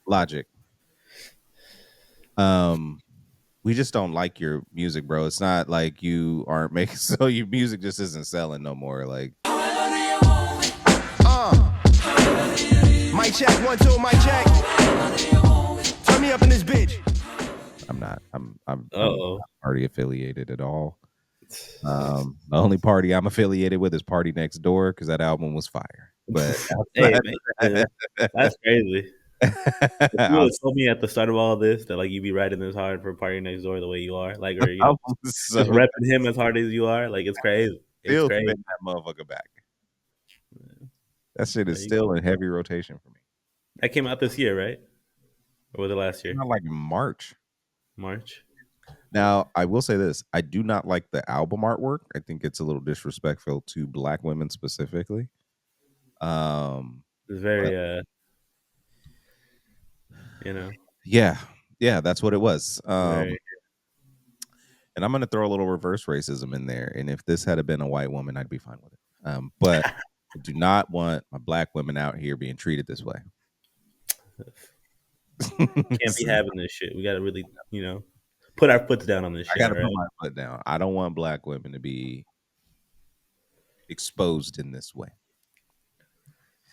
Logic. We just don't like your music, bro. It's not like you aren't making so your music just isn't selling no more. Like Mic check, 1, 2, mic check. Turn me up in this bitch. I'm not party affiliated at all. The only party I'm affiliated with is Party Next Door because that album was fire. But hey, man, that's crazy. If you would have told me at the start of all this that like you'd be riding this hard for Party Next Door the way you are, like, or just repping him as hard as you are, like it's crazy. It's still crazy. spin that motherfucker back. That shit is still in heavy rotation for me. That came out this year, right? Or was it last year? Not like March. March. Now, I will say this. I do not like the album artwork. I think it's a little disrespectful to black women specifically. It's very Yeah, that's what it was. Right. And I'm going to throw a little reverse racism in there. And if this had been a white woman, I'd be fine with it. But I do not want my black women out here being treated this way. Can't be having this shit. We got to really, put our foot down on this shit. I got to put my foot down. I don't want black women to be exposed in this way.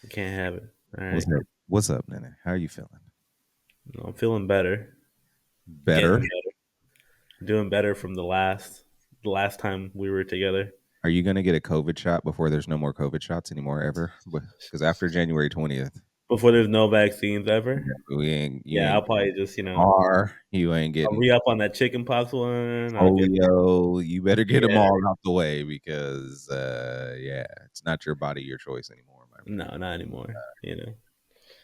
We can't have it. All right. What's up, Nene? How are you feeling? I'm feeling better. Better? Doing better from the last time we were together. Are you going to get a COVID shot before there's no more COVID shots anymore ever? Because after January 20th. Before there's no vaccines ever? I'll probably just, you ain't getting. I'll re-up on that chicken pox one. Polio, you better get them all out the way because, it's not your body, your choice anymore. No, not anymore,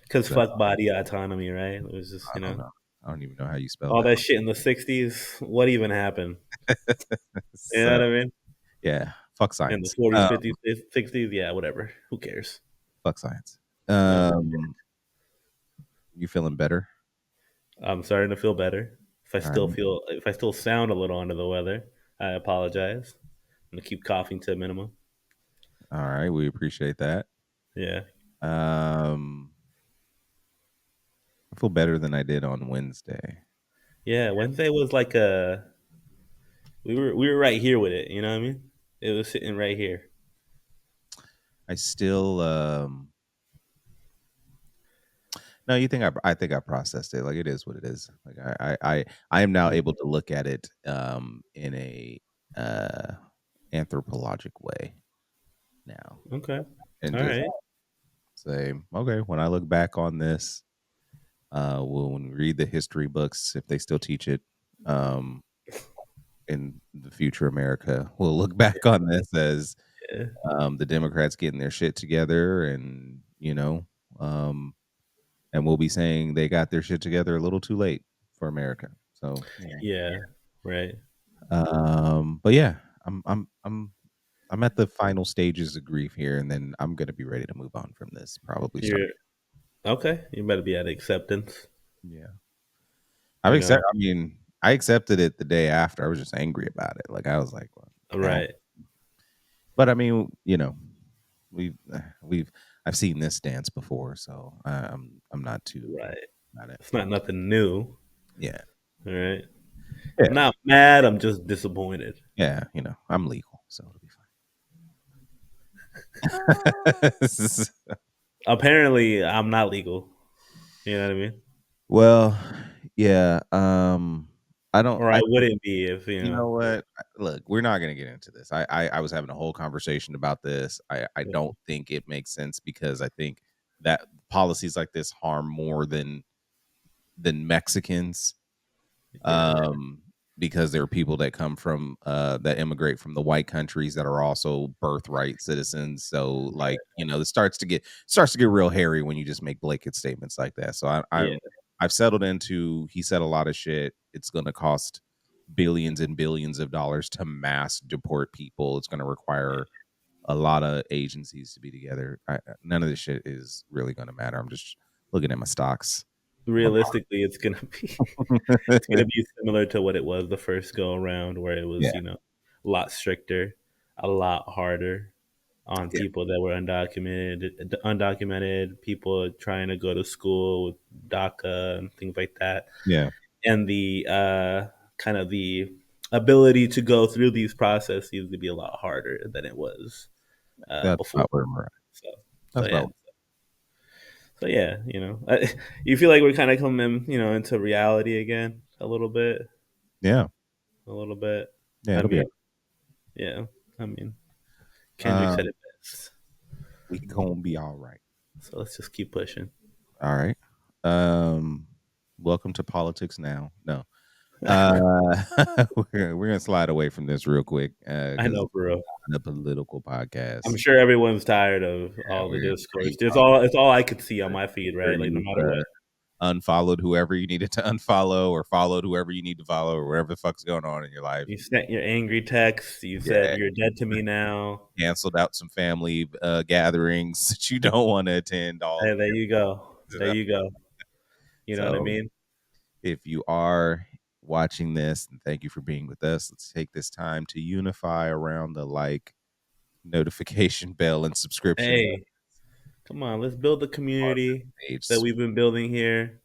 Because fuck body autonomy, right? It was just, I don't even know how you spell all that shit in the 60s. What even happened? You know what I mean? Yeah. Fuck science. In the 40s, 50s, 60s, yeah, whatever. Who cares? Fuck science. You feeling better? I'm starting to feel better. If I still sound a little under the weather, I apologize. I'm gonna keep coughing to a minimum. All right, we appreciate that. Yeah. I feel better than I did on Wednesday. Yeah, Wednesday was like we were right here with it, you know what I mean? It was sitting right here. I still no, you think I think I processed it. Like it is what it is. Like I am now able to look at it in a anthropologic way now. Okay. And all right. Say, okay, when I look back on this, when we read the history books, if they still teach it in the future America, we'll look back on this as the Democrats getting their shit together and, and we'll be saying they got their shit together a little too late for America. So yeah, right. But yeah, I'm at the final stages of grief here, and then I'm gonna be ready to move on from this. Probably. Okay, you better be at acceptance. Yeah, I accepted it the day after. I was just angry about it. Like I was like, well, right. But I mean, I've seen this dance before, so I'm not too right. Not it's not nothing new. Yeah. All right. Yeah. I'm not mad. I'm just disappointed. Yeah, I'm legal, so it'll be fine. Apparently, I'm not legal. You know what I mean? Well, yeah. I don't. Or I wouldn't be if you know. You know what? Look, we're not going to get into this. I was having a whole conversation about this. I don't think it makes sense because I think that policies like this harm more than Mexicans. Because there are people that come from that immigrate from the white countries that are also birthright citizens. So like, it starts to get real hairy when you just make blanket statements like that. So I've settled into, he said a lot of shit. It's going to cost billions and billions of dollars to mass deport people. It's going to require a lot of agencies to be together. None of this shit is really going to matter. I'm just looking at my stocks. Realistically, it's gonna be similar to what it was the first go around, where it was a lot stricter, a lot harder. on Yeah. people that were undocumented people trying to go to school with DACA and things like that, Yeah. and the kind of the ability to go through these processes seems to be a lot harder than it was That's before. about where we're at. So, so That's yeah, about so yeah, you feel like we're kind of coming, into reality again yeah. a little bit. Yeah, I it'll be mean, yeah, I mean, Kendrick said um it best. we gonna be all right. So let's just keep pushing. All right. Um welcome to politics now. No. Uh we're gonna slide away from this real quick I because know, for real. it's a political I'm podcast. sure everyone's tired of Yeah, all the we're discourse. pretty It's all I could see on pretty my feed, sure right? Like no you've matter what. unfollowed whoever you needed to unfollow or followed whoever you need to follow or whatever the fuck's going on in your life. You sent your angry text. You said Yeah, you're dead to me now. canceled out some family gatherings that you don't want to attend all Hey, there you go. you There know? you go. You know what I So mean? if you are watching this, and thank you for being with us, let's take this time to unify around the like, notification bell, and subscription Hey, come on. Let's build the community that page. we've been building here.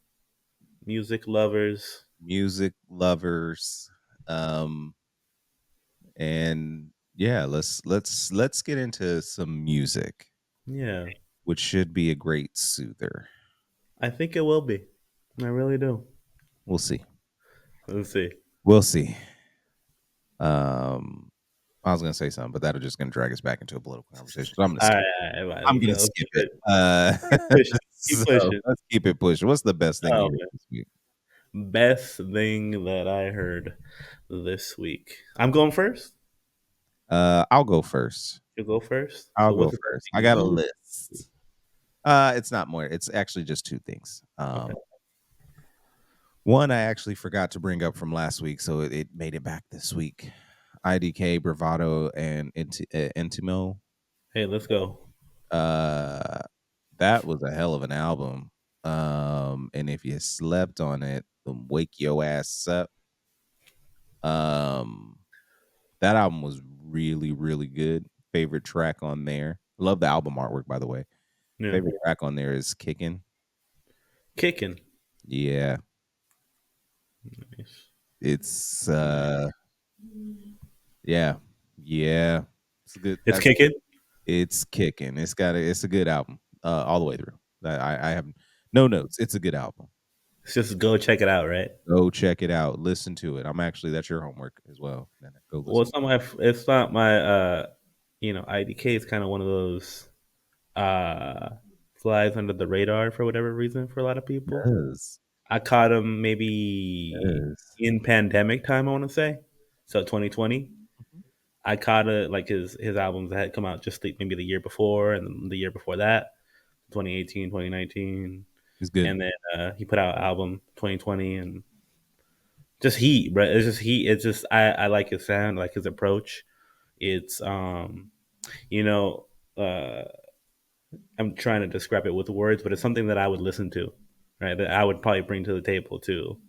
Music lovers. Music lovers, um, and yeah, let's get into some music, Yeah, which should be a great soother. I think it will be. I really do. We'll see. Let's see. We'll see. Um, I was gonna say something, but that'll just gonna drag us back into a political conversation. So I'm gonna All skip. right, all right, I'm gonna let's skip keep it. it. Keep pushing. Keep So pushing. let's keep it pushing. What's the best thing you Oh heard man, this week? best thing that I heard this week. I'm going first. I'll go first. You go first. I'll So go what's the best first. I thing got a you heard this week? list. It's not more. It's actually just two things. Okay. One I actually forgot to bring up from last week, so it made it back this week. IDK, Bravado, and Intimo. Hey, let's go. Uh, that was a hell of an album. And if you slept on it, then wake your ass up. Um, that album was really, really good. Favorite track on there. Love the album artwork, by the way. Yeah. Favorite track on there is Kicking. Kicking. Yeah. Nice. It's yeah. Yeah. It's good. It's kicking. It's kicking. It's a good album. All the way through. I have no notes. It's a good album. Let's just go check it out, right? Go check it out. Listen to it. That's your homework as well. Nene. Go Well, listen. it's not my IDK is kind of one of those flies under the radar for whatever reason for a lot of people. Yes. I caught him maybe Yes. in pandemic time, I want to say. So 2020. Mhm. I caught it like his albums that had come out just maybe the year before and then the year before that, 2018, 2019. It's good. And then he put out an album 2020 and just heat, bro. It's just heat. It's just I like his sound, I like his approach. It's you know, uh I'm trying to describe it with words, but it's something that I would listen to, right? That I would probably bring to the table too,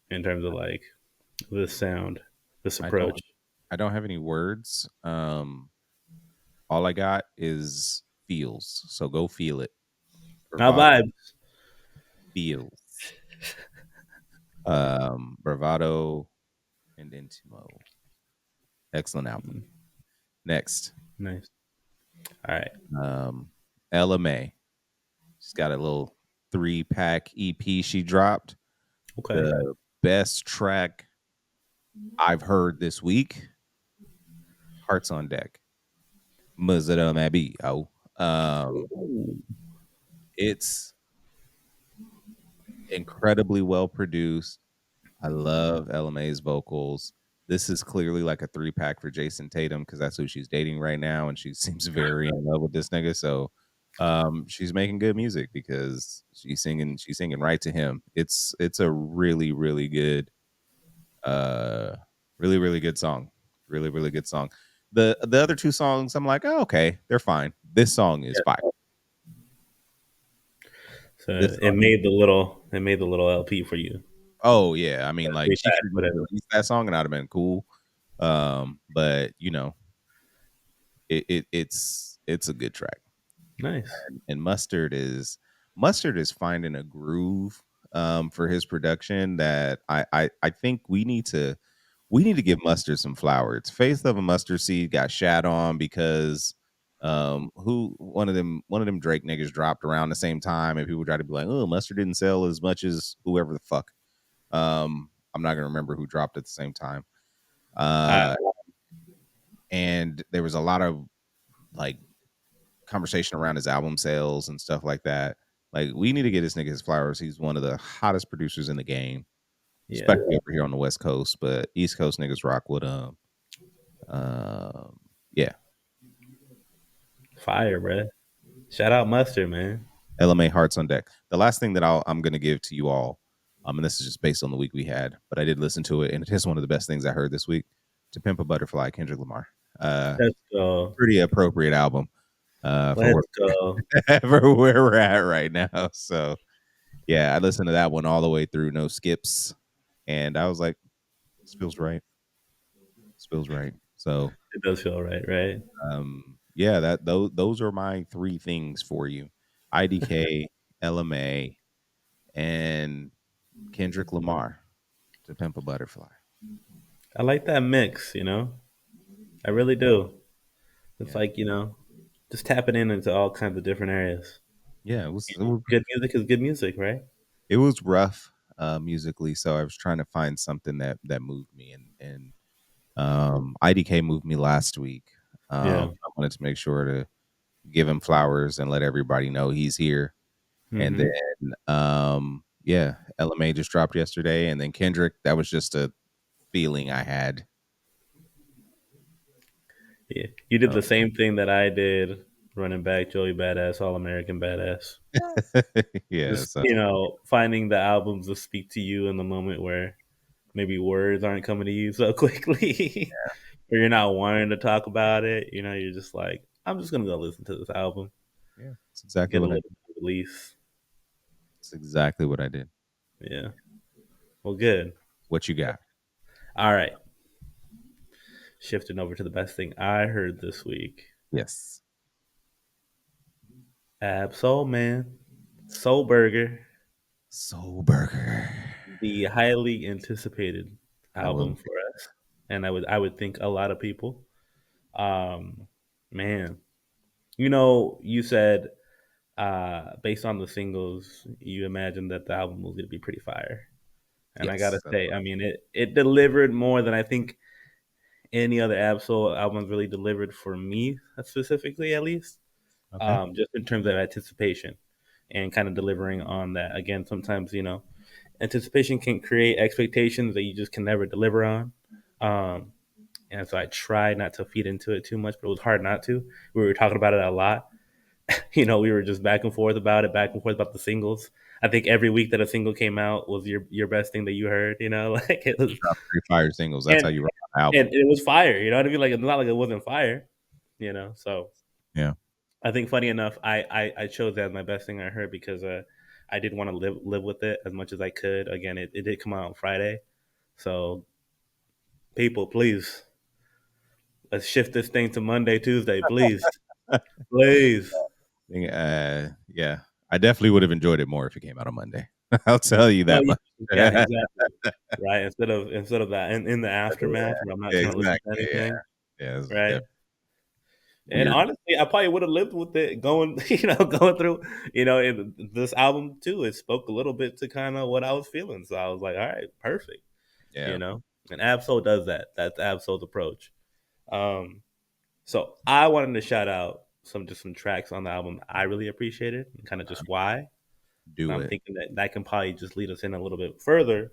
in terms of like this sound, this I approach. don't have any words. All I got is feels. So go feel it. Now Bravado vibes. feels. Bravado and Intimo. Excellent album. Next. Nice. All right. LMA. She's got a little 3-pack EP she dropped. Okay. The best track I've heard this week. Hearts on Deck. Mazda Mabi. Oh. It's incredibly well produced. I love LMA's vocals. This is clearly like a 3-pack for Jason Tatum because that's who she's dating right now, and she seems very in love with this nigga. So she's making good music because she's singing right to him. It's a really, really good really, really good song. Really, really good song. The other two songs, I'm like, oh, okay, they're fine. This song is fire. So This it song, made the little LP for you. oh yeah, I mean, like she Three-pack, could whatever. release that song and I'd have been cool. But it's It's a good track. Nice. And Mustard is finding a groove for his production that I think we need to give Mustard some flowers. Faith of a Mustard Seed got shat on because who one of them Drake niggas dropped around the same time, and people try to be like, oh, Mustard didn't sell as much as whoever the fuck. I'm not gonna remember who dropped at the same time. I Uh and there was a lot of like conversation around his album sales and stuff like that. Like, we need to get this nigga his flowers. He's one of the hottest producers in the game, yeah, especially over here on the West Coast. But East Coast niggas rock with um, yeah, fire, bro. Shout out Mustard, man. LMA Hearts on Deck. The last thing that I'm gonna give to you all, and this is just based on the week we had, but I did listen to it, and it is one of the best things I heard this week. To Pimp a Butterfly, Kendrick Lamar. Let's go. Pretty appropriate album for Let's go. for where we're at right now. So yeah, I listened to that one all the way through, no skips, and I was like, "This feels right. This feels right." So, It does feel right, right? yeah, those are my three things for you: IDK, LMA, and Kendrick Lamar. To Pimp a Butterfly. I like that mix, you know? I really do. It's Yeah, like, just tapping into all kinds of different areas. yeah, Good music is good music, right? it was rough musically, so I was trying to find something that moved me, and IDK moved me last week. Yeah. I wanted to make sure to give him flowers and let everybody know he's here. And Hmm. then yeah, LMA just dropped yesterday, and then Kendrick, that was just a feeling I had. Yeah. You did So, the same thing that I did running back Joey Badass, All American Badass. yeah, Just, so finding the albums that speak to you in the moment where maybe words aren't coming to you so quickly, or you're not wanting to talk about it. You're just like, I'm just gonna go listen to this album, yeah, it's exactly get a what I little did. bit of release. It's exactly what I did. Yeah. Well, good. What you got? All right. Shifting over to the best thing I heard this week. Yes. Absol, man. Soulburger, Soulburger. the highly anticipated I will. album for us, and I would think a lot of people. Um, Man, you said based on the singles, you imagined that the album was going to be pretty fire, and I gotta Yes. That's say, what I mean, it delivered more than I think any other Absol albums really delivered for me, specifically at least. okay. Just in terms of anticipation and kind of delivering on that. Again, sometimes anticipation can create expectations that you just can never deliver on. Um, and so I tried not to feed into it too much, but it was hard not to. We were talking about it a lot. We were just back and forth about it, back and forth about the singles. I think every week that a single came out was your best thing that you heard. Like it was, Drop three fire singles. That's and how you write an album. and it was fire. You know what I mean? Like it's not like it wasn't fire. So Yeah. I think funny enough, I chose that as my best thing I heard because I did want to live with it as much as I could. Again, it did come out on Friday, so people, please let's shift this thing to Monday, Tuesday, please, please. Yeah. I definitely would have enjoyed it more if it came out on Monday. I'll tell you No, that much. yeah, Yeah, exactly. Right. Instead of that, in the aftermath, where I'm not trying to listen to exactly. Yeah. anything. Yeah. It's Right. definitely And weird. honestly, I probably would have lived with it going, going through, in this album too. It spoke a little bit to kind of what I was feeling. So I was like, all right, perfect. Yeah. And Absol does that. That's Absol's approach. Um, so I wanted to shout out some tracks on the album I really appreciated and kind of just why. And Do I'm it. thinking that can probably just lead us in a little bit further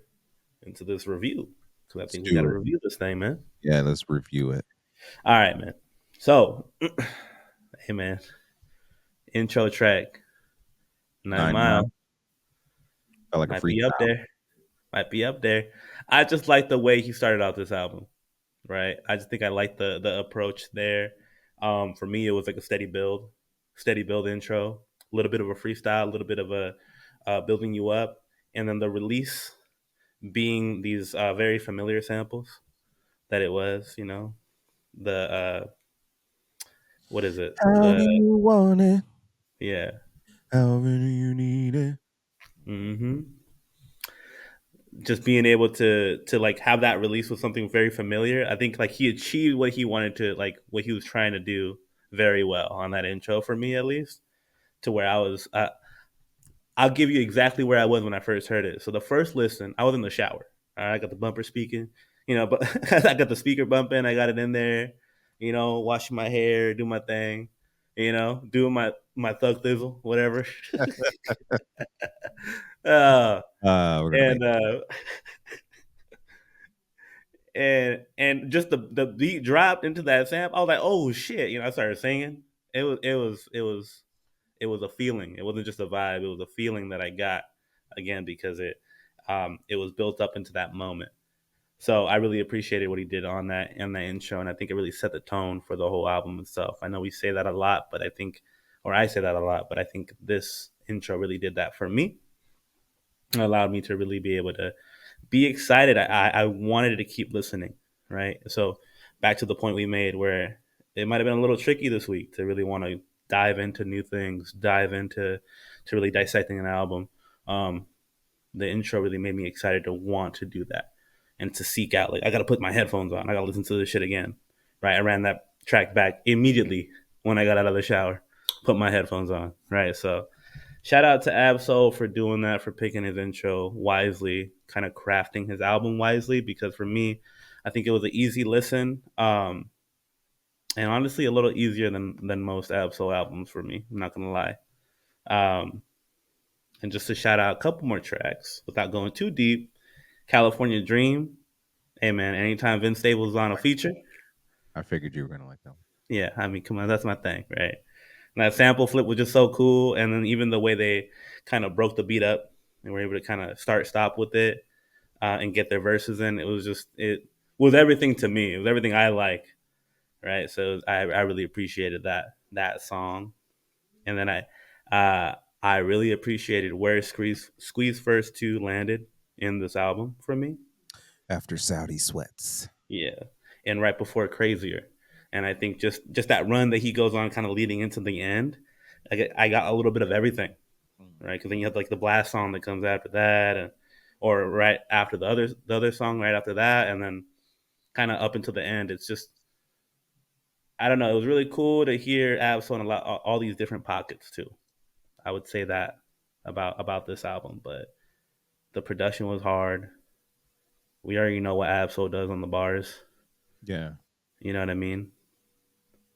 into this review because I Let's think we got do to it. review this thing, man. Yeah. Let's review it. All right, man. So, hey, man, intro track 9 9 Mile. Mile Felt like a might be up freestyle. there. Might be up there. I just like the way he started out this album. Right. I just think I like the approach there. For me, it was like a steady build intro, a little bit of a freestyle, a little bit of a building you up, and then the release being these very familiar samples that it was. The what is it? How do you want it? Yeah. However do you need it? Hmm. Just being able to like have that release with something very familiar. I think like he achieved what he wanted to, like what he was trying to do very well on that intro for me at least. To where I'll give you exactly where I was when I first heard it. So the first listen, I was in the shower. All right, I got the bumper speaking, but I got the speaker bumping. I got it in there, washing my hair, do my thing, doing my thug thizzle, whatever. uh, We're gonna make and and just the beat dropped into that sample. I was like, oh shit, I started singing. It was a feeling. It wasn't just a vibe. It was a feeling that I got again because it was built up into that moment. So I really appreciated what he did on that and that intro, and I think it really set the tone for the whole album itself. I know we say that a lot, but I think, or I say that a lot, but I think this intro really did that for me. It allowed me to really be able to be excited. I wanted to keep listening, right? So back to the point we made where it might have been a little tricky this week to really want to dive into new things, dive into to really dissecting an album. Um, the intro really made me excited to want to do that and to seek out. Like I got to put my headphones on. I got to listen to this shit again, right? I ran that track back immediately when I got out of the shower, put my headphones on, right? So shout out to Absol for doing that, for picking his intro wisely, kind of crafting his album wisely. Because for me, I think it was an easy listen, and honestly, a little easier than most Absol albums for me. I'm not gonna lie. Um, and just to shout out a couple more tracks without going too deep, California Dream. Hey man, anytime Vince Staples is on a feature, I figured you were gonna like that one. yeah, I mean, come on, that's my thing, right? And that sample flip was just so cool, and then even the way they kind of broke the beat up and were able to kind of start stop with it, and get their verses in. It was everything to me. It was everything I like, right? So I really appreciated that song, and then I really appreciated where Squeeze First Two landed in this album for me. After Saudi sweats. Yeah, and right before Crazier, and I think just that run that he goes on, kind of leading into the end, I got a little bit of everything, right? Because then you have like the blast song that comes after that, or right after the other song right after that, and then kind of up until the end. It's just, I don't know. It was really cool to hear Absol in all these different pockets too. I would say that about this album, but the production was hard. We already know what Absol does on the bars. Yeah. You know what I mean?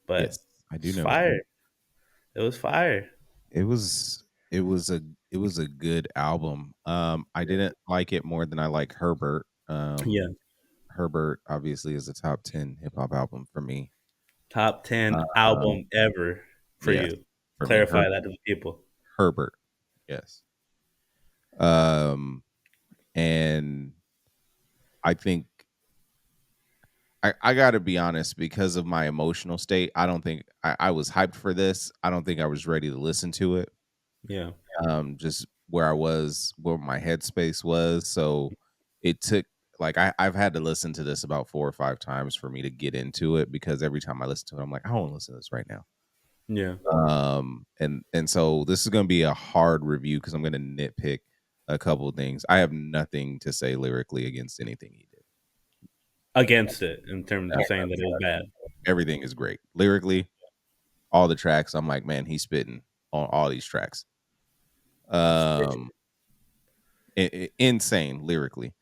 But Yes, I do it's know what you mean. fire. It was fire. It was it was a it was a good album. I didn't like it more than I like Herbert. Yeah. Herbert obviously is a top 10 hip hop album for me. Top 10 Um, album ever for yes, you. for me, Clarify that to the people. Herbert. Yes. Um, and I think I gotta be honest, because of my emotional state, I don't think I was hyped for this. I don't think I was ready to listen to it. Yeah. Just where I was, where my headspace was. So it took like I've had to listen to this about 4 or 5 times for me to get into it, because every time I listen to it, I'm like, I don't want to listen to this right now. Yeah. And so this is gonna be a hard review because I'm gonna nitpick a couple of things. I have nothing to say lyrically against anything he did. Against it in terms of saying that it was bad. Everything is great lyrically. All the tracks, I'm like, man, he's spitting on all these tracks. Um, insane lyrically.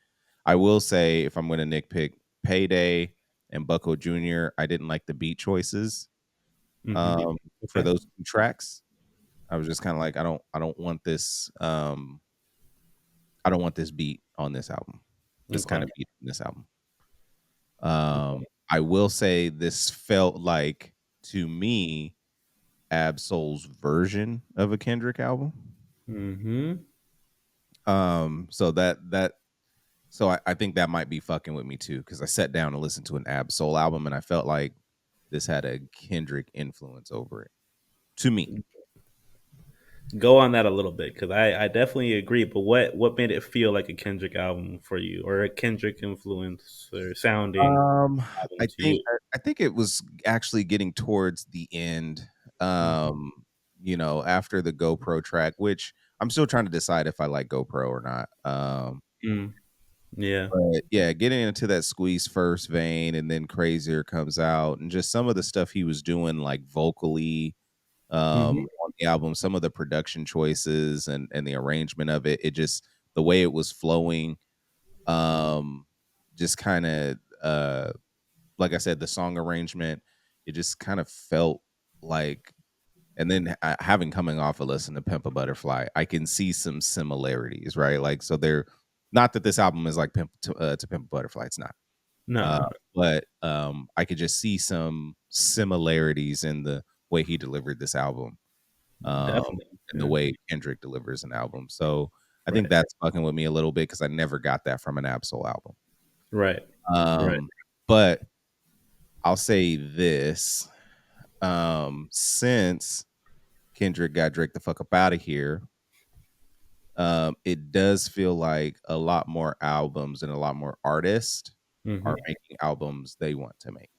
I will say, if I'm going to nitpick, Payday and Bucko Jr., I didn't like the beat choices Mm-hmm. for Okay. those 2 tracks. I was just kind of like, I don't want this. I don't want this beat on this album. This kind Okay. of beat on this album. Okay. I will say this felt like, to me, Absol's version of a Kendrick album. Mm-hmm. So I think that might be fucking with me too, because I sat down and listened to an Absol album and I felt like this had a Kendrick influence over it. To me. Go on that a little bit because I definitely agree. But what made it feel like a Kendrick album for you, or a Kendrick influence or sounding Um, album to you? I think it was actually getting towards the end, um, after the GoPro track, which I'm still trying to decide if I like GoPro or not. Mm, yeah. But yeah, getting into that Squeeze First vein and then Crazier comes out and just some of the stuff he was doing like vocally Hmm. on the album, some of the production choices and the arrangement of it, it just the way it was flowing, um, just kind of like I said, the song arrangement, it just kind of felt like, and then having coming off a listen to Pimp a Butterfly, I can see some similarities, right? Like, so they're not that this album is like to Pimp a Butterfly, it's not. No, Uh, no, but I could just see some similarities in the way he delivered this album, definitely. and the Yeah. way Kendrick delivers an album. So I think Right. that's fucking with me a little bit because I never got that from an Absol album. Right. Right. Um, but I'll say this. Since Kendrick got Drake the fuck up out of here, it does feel like a lot more albums and a lot more artists are Hmm. making albums they want to make.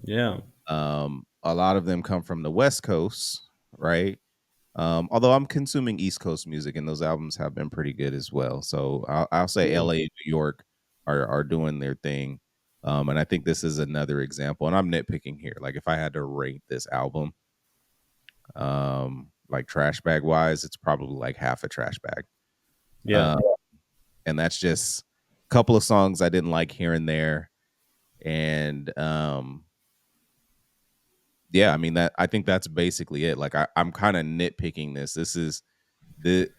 Yeah. A lot of them come from the West Coast, right? Although I'm consuming East Coast music, and those albums have been pretty good as well. So I'll say Yeah. LA and New York are doing their thing. And I think this is another example. And I'm nitpicking here. Like if I had to rate this album, like trash bag wise, it's probably like half a trash bag. Yeah. Um, and that's just a couple of songs I didn't like here and there. And yeah, I mean that I think that's basically it. Like I'm kind of nitpicking this. This is the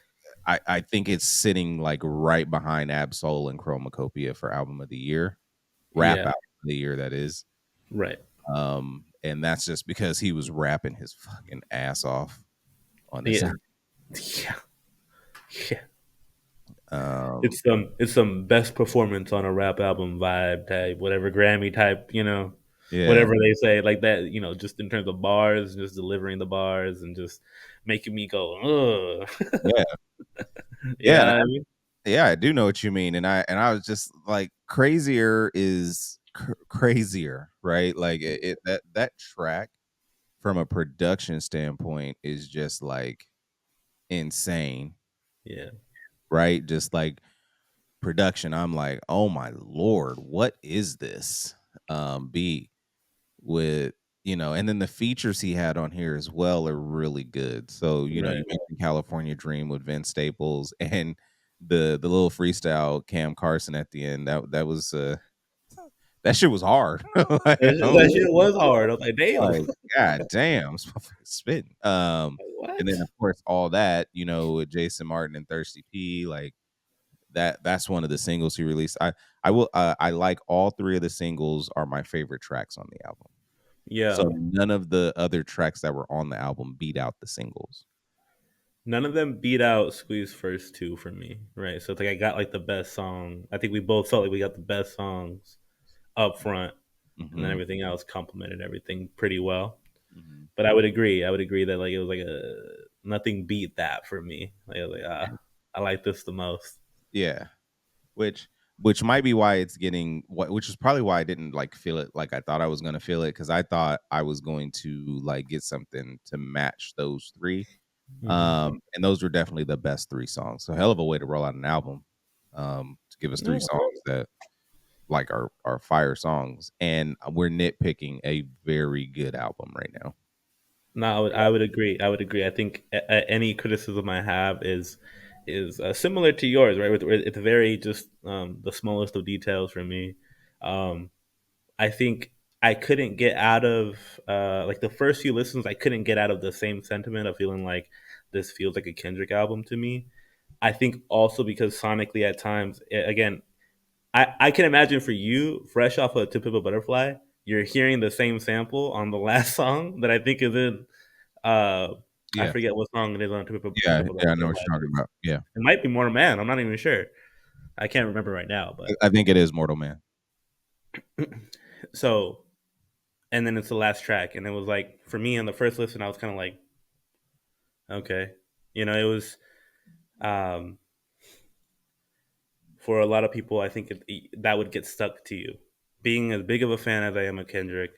I think it's sitting like right behind Absol and Chromacopia for album of the year, rap Yeah. album of the year that is. Right. And that's just because he was rapping his fucking ass off on this. Yeah. Yeah. Yeah. Um, It's some best performance on a rap album vibe type, whatever Grammy type, yeah, whatever they say like that, just in terms of bars, just delivering the bars and just making me go, ugh. yeah, You yeah. know what I mean? Yeah, I do know what you mean, and I was just like, crazier is crazier, right? Like that track from a production standpoint is just like insane, Yeah. right? Just like production, I'm like, oh my lord, what is this? Beat with and then the features he had on here as well are really good. So you Right. mentioned California Dream with Vince Staples and the little freestyle Cam Carson at the end. That was that shit was hard. Like, That shit was hard. I was like, damn. like, god damn, it's fucking spitting. And then What? of course all that with Jason Martin and Thirsty P, like that's one of the singles he released. I like all three of the singles are my favorite tracks on the album. Yeah. So none of the other tracks that were on the album beat out the singles. None of them beat out Squeeze first two for me. Right. So it's like I got like the best song. I think we both felt like we got the best songs up front, and then Mhm, everything else complemented everything pretty well. mhm. But I would agree. I would agree that like it was like a nothing beat that for me. Like I was like, I like this the most. Yeah, which which might be why it's getting which is probably why I didn't like feel it like I thought I was gonna feel it because I thought I was going to like get something to match those three. Hmm. And those were definitely the best three songs. So hell of a way to roll out an album. To give us three Yeah. songs that like are fire songs, and we're nitpicking a very good album right now. No, I would agree. I would agree. I think any criticism I have is similar to yours, right? It's very just the smallest of details for me. Um, I think I couldn't get out of like the first few listens. I couldn't get out of the same sentiment of feeling like this feels like a Kendrick album to me. I think also because sonically at times, again, I can imagine for you, fresh off of "To Pimp a Butterfly," you're hearing the same sample on the last song that I think is in. Uh, I Yeah, forget what song it is on "To yeah, Pimp a yeah. I know what Butterfly." you're talking about. Yeah, It might be Mortal Man. I'm not even sure. I can't remember right now, but I think it is Mortal Man. so and then it's the last track, and it was like for me on the first listen, I was kind of like, okay. You know, it was um, for a lot of people. I think that would get stuck to you. Being as big of a fan as I am of Kendrick,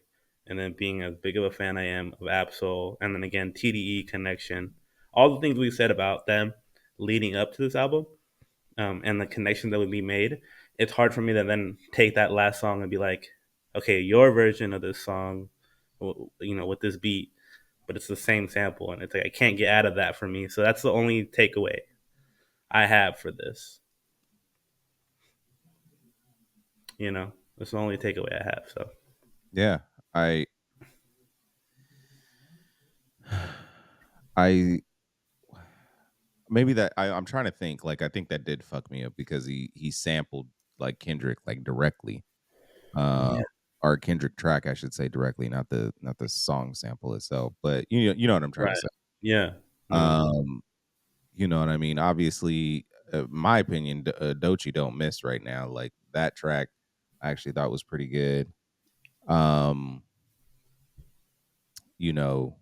and then being as big of a fan I am of Absol, and then again TDE Connection, all the things we said about them leading up to this album, and the connection that would be made. It's hard for me to then take that last song and be like, okay, your version of this song, you know, with this beat, but it's the same sample, and it's like I can't get out of that for me. So that's the only takeaway I have for this. You know, that's the only takeaway I have. So Yeah, I I maybe that I'm trying to think. Like, I think that did fuck me up because he sampled like Kendrick like directly, uh, yeah, or Kendrick track, I should say directly, not the song sample itself. But you know what I'm trying to right, say. yeah, no, Um, you know what I mean. Obviously, my opinion, Doechii don't miss right now. Like that track, I actually thought was pretty good. Um, you know,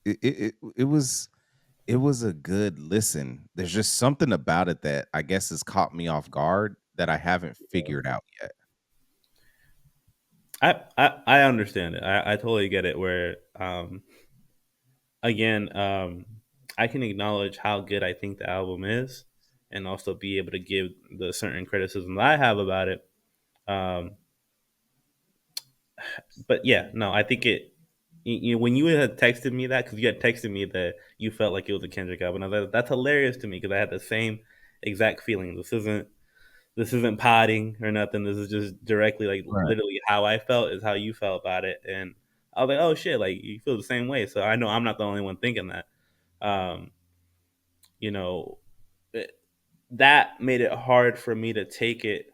it was it was a good listen. There's just something about it that I guess has caught me off guard that I haven't figured out yet. I understand it. I totally get it. Where again, I can acknowledge how good I think the album is, and also be able to give the certain criticism that I have about it. Um, but yeah, no, I think it. When you had texted me that, because you had texted me that you felt like it was a Kendrick album, I was like, that's hilarious to me because I had the same exact feeling. This isn't potting or nothing. This is just directly like Right. literally how I felt is how you felt about it, and I was like, oh shit, like you feel the same way. So I know I'm not the only one thinking that. Um, you know, it, that made it hard for me to take it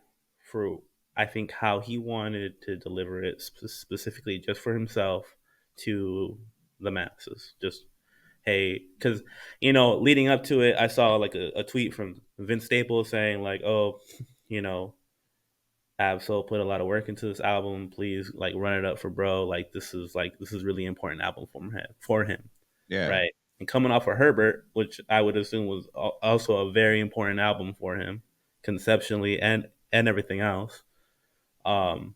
for I think how he wanted to deliver it specifically just for himself to the masses. Just hey, because leading up to it, I saw like a tweet from Vince Staples saying like, oh, you know, Absol put a lot of work into this album. Please like run it up for bro. This is really important album for him, Yeah. right? And coming off of Herbert, which I would assume was also a very important album for him, conceptually and everything else. Um,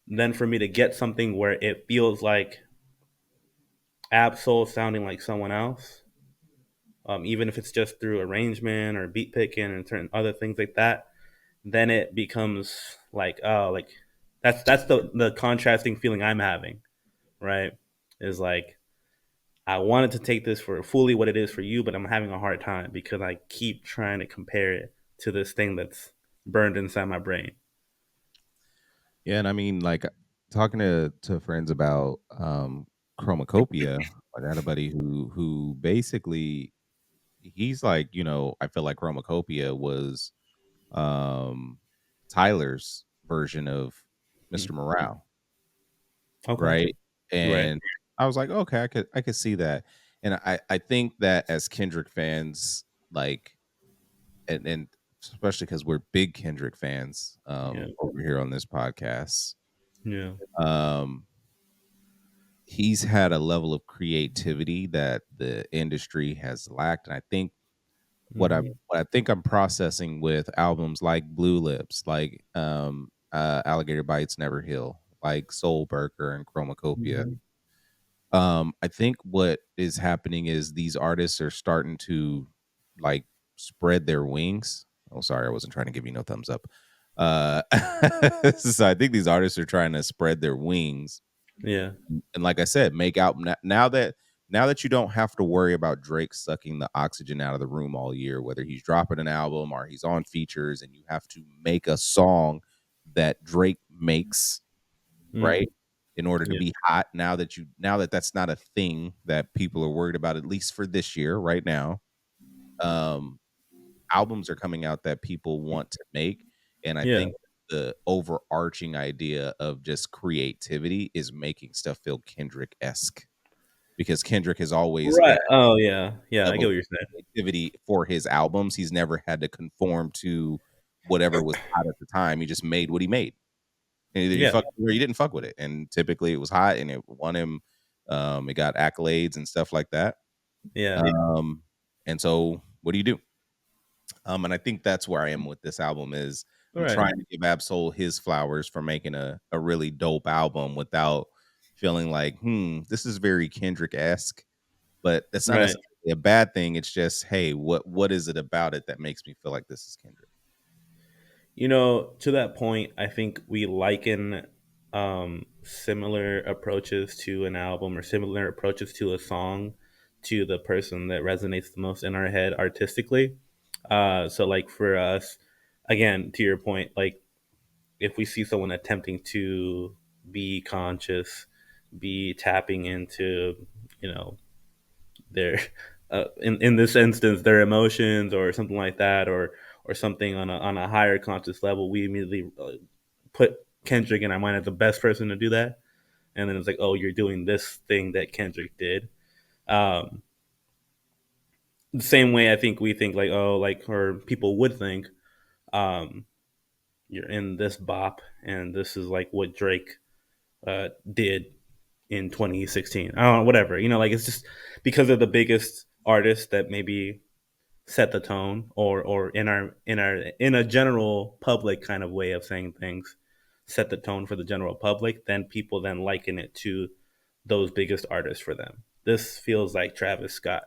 then for me to get something where it feels like Absol sounding like someone else, even if it's just through arrangement or beat picking and certain other things like that, then it becomes like, oh, like that's the contrasting feeling I'm having, right? Is like I wanted to take this for fully what it is for you, but I'm having a hard time because I keep trying to compare it to this thing that's burned inside my brain. Yeah, and I mean, like talking to friends about Chromacopia, like I had a buddy who basically he's like, I feel like Chromacopia was um Tyler's version of Mm. Mr. Morale, Okay. right? Right. And I was like, okay, I could see that. And I think that as Kendrick fans, like and especially because we're big Kendrick fans Yeah. over here on this podcast, Yeah. um, he's had a level of creativity that the industry has lacked. And I think Hmm. what I think I'm processing with albums like Blue Lips, like Alligator Bites Never Heal, like Soulburger and Chromacopia. Hmm. I think what is happening is these artists are starting to like spread their wings. Oh, sorry, I wasn't trying to give you no thumbs up. Uh, so I think these artists are trying to spread their wings, Yeah. and like I said, make out now that you don't have to worry about Drake sucking the oxygen out of the room all year, whether he's dropping an album or he's on features, and you have to make a song that Drake makes, Mm. right? In order to Yeah. be hot, now that that's not a thing that people are worried about, at least for this year, right now. Um, Albums are coming out that people want to make, and I Yeah. think the overarching idea of just creativity is making stuff feel Kendrick-esque because Kendrick has always Right. had Oh yeah. Yeah. I level get of what you're saying. creativity for his albums. He's never had to conform to whatever was hot at the time. He just made what he made. And either you Yeah. fuck with it or you didn't fuck with it. And typically it was hot and it won him it got accolades and stuff like that. Yeah. Yeah. And so what do you do? And I think that's where I am with this album is All I'm right. trying to give Absol his flowers for making a really dope album without feeling like, this is very Kendrick-esque, but that's not Right. necessarily a bad thing. It's just, hey, what is it about it that makes me feel like this is Kendrick? To that point, I think we liken similar approaches to an album or similar approaches to a song to the person that resonates the most in our head artistically. So, like for us, again, to your point, like if we see someone attempting to be conscious, be tapping into, you know, their in this instance their emotions or something like that, or something on a higher conscious level, we immediately put Kendrick in our mind as the best person to do that. And then it's like, oh, you're doing this thing that Kendrick did. um the same way I think we think like, oh, like, or people would think, um you're in this bop and this is like what Drake did in 2016. I don't know, whatever. Like it's just because they're the biggest artists that maybe set the tone, or in a general public kind of way of saying things, set the tone for the general public. Then people then liken it to those biggest artists for them. This feels like Travis Scott.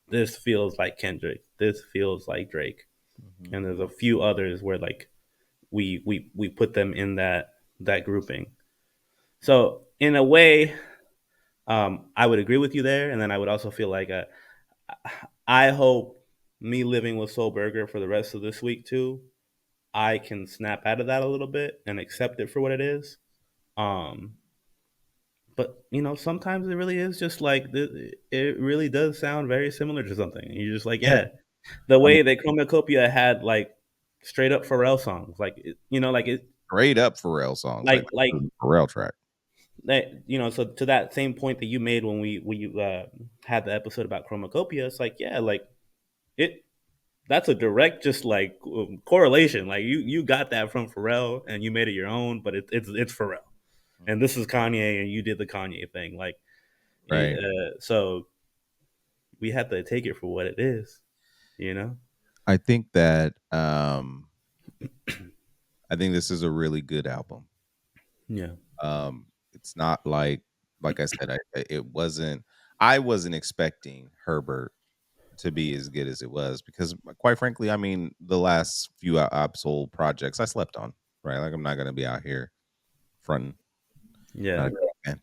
This feels like Kendrick. This feels like Drake. Mhm. And there's a few others where like we put them in that grouping. So in a way, I would agree with you there, and then I would also feel like I hope me living with Soulburger for the rest of this week too, I can snap out of that a little bit and accept it for what it is. Um, but sometimes it really is just like it really does sound very similar to something. And you're just like, Yeah. yeah, the I mean, way that Chromacopia had like straight up Pharrell songs, like like it, straight up Pharrell songs, like like the Pharrell track. that. So to that same point that you made when we had the episode about Chromacopia, it's like, yeah, like it that's a direct just like correlation. Like you got that from Pharrell and you made it your own, but it's Pharrell, and this is Kanye, and you did the Kanye thing. Like, Right. so we have to take it for what it is, you know? I think that I think this is a really good album. Yeah, It's not like I said, I wasn't expecting Herbert to be as good as it was because quite frankly, I mean, the last few Absol projects I slept on, right? Like I'm not gonna be out here fronting. yeah, Not a great fan.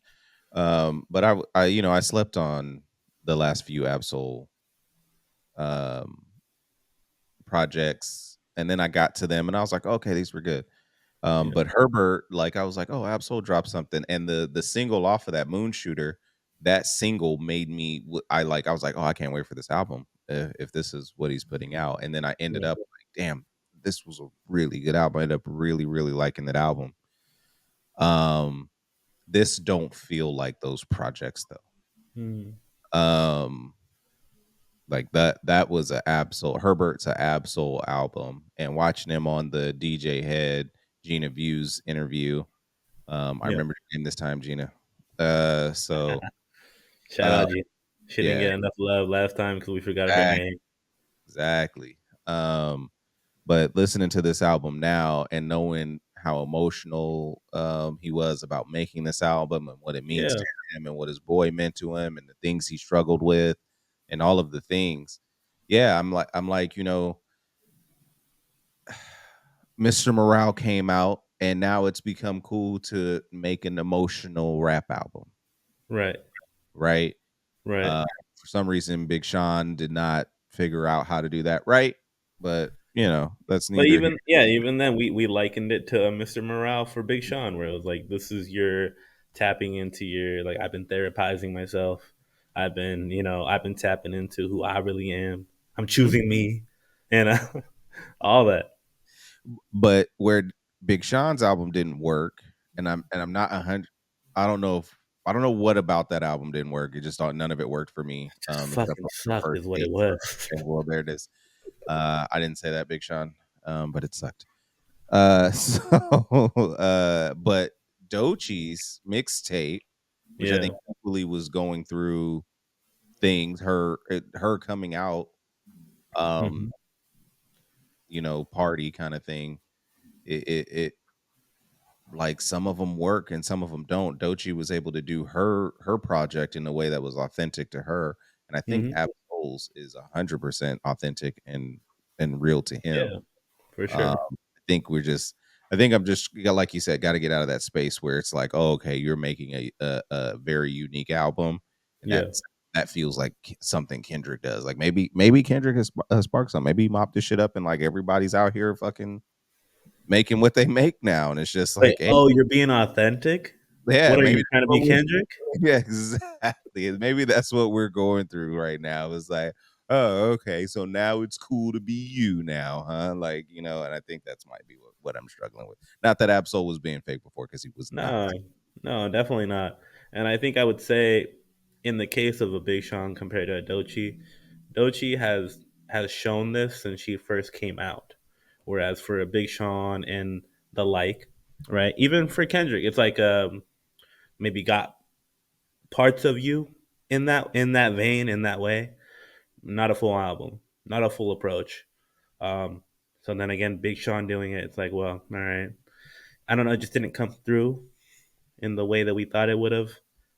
But I slept on the last few Absol um projects, and then I got to them and I was like, okay, these were good. yeah, But Herbert, like I was like, oh, Absol dropped something, and the single off of that Moon Shooter, that single made me. I was like, oh, I can't wait for this album if this is what he's putting out. And then I ended yeah. up like, damn, this was a really good album. I ended up really really liking that album. Um, this don't feel like those projects Hmm. though. Like that was a Absol Herbert's a Absol album, and watching him on the DJ Head Gina Views interview. I Yeah. remember your name this time, Gina. So Shout uh, out, G. She didn't yeah, get enough love last time because we forgot her exact- name. exactly. But listening to this album now and knowing how emotional he was about making this album and what it means Yeah, to him and what his boy meant to him and the things he struggled with and all of the things. Yeah, I'm like, Mr. Morale came out and now it's become cool to make an emotional rap album, right, right? right. Uh, for some reason, Big Sean did not figure out how to do that right, but that's But neither here. even then, we likened it to Mr. Morale for Big Sean, where it was like, this is your tapping into your, like, I've been therapizing myself. I've been tapping into who I really am. I'm Mhm. choosing me, and all that. But where Big Sean's album didn't work, and I'm not 100. I don't know if I don't know what about that album didn't work. It just thought none of it worked for me, Just except fucking for the sucked, first is what it eight. was. Okay, well, there it is. I didn't say that, Big Sean, but it sucked. So, but Dochi's mixtape, which I Yeah, think equally was going through things, her coming out. um, Mhm. party kind of thing. It like some of them work and some of them don't. Dochi was able to do her project in a way that was authentic to her, and I think Mhm. Absol's is 100% authentic and real to him. Yeah, for sure. I think we're just I think I'm just like you said, got to get out of that space where it's like, oh, okay, you're making a very unique album, and Yeah. that feels like something Kendrick does. Like maybe Kendrick has sparked something. Maybe he mopped this shit up, and like everybody's out here fucking making what they make now, and it's just Wait, like, hey, oh, you're being authentic? yeah, What are maybe you that's trying to be what we're Kendrick? yeah, exactly. Maybe that's what we're going through right now. It's like, oh, okay, so now it's cool to be you now, huh? Like, and I think that's might be what I'm struggling with. Not that Absol was being fake before, because he was not. No, no, definitely not. And I think I would say, in the case of a Big Sean compared to a Dochi, Dochi has shown this since she first came out, whereas for a Big Sean and the like, right? Even for Kendrick, it's like maybe got parts of you in that vein, in that way. Not a full album, not a full approach. Um, so then again, Big Sean doing it, it's like, well, all right. I don't know, it just didn't come through in the way that we thought it would have.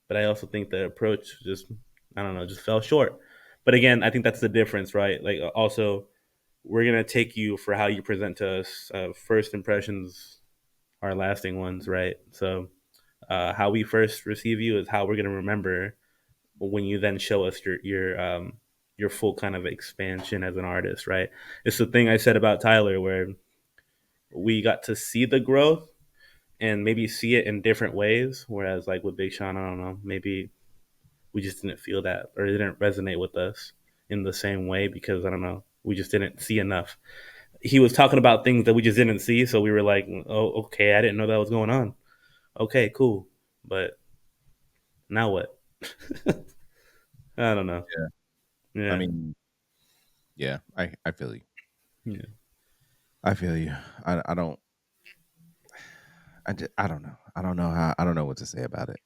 But I also think the approach just, I don't know, just fell short. But again, I think that's the difference, right? Like, also, we're gonna take you for how you present to us. First impressions are lasting ones, right? So, how we first receive you is how we're gonna remember when you then show us your full kind of expansion as an artist, right? It's the thing I said about Tyler, where we got to see the growth and maybe see it in different ways. Whereas, like with Big Sean, I don't know, maybe we just didn't feel that, or it didn't resonate with us in the same way, because I don't know, we just didn't see enough. He was talking about things that we just didn't see, so we were like, oh, okay, I didn't know that was going on. Okay, cool, but now what? I don't know. Yeah, I Yeah, mean, yeah, I feel you. yeah, I feel you. I don't. I don't know. I don't know what to say about it.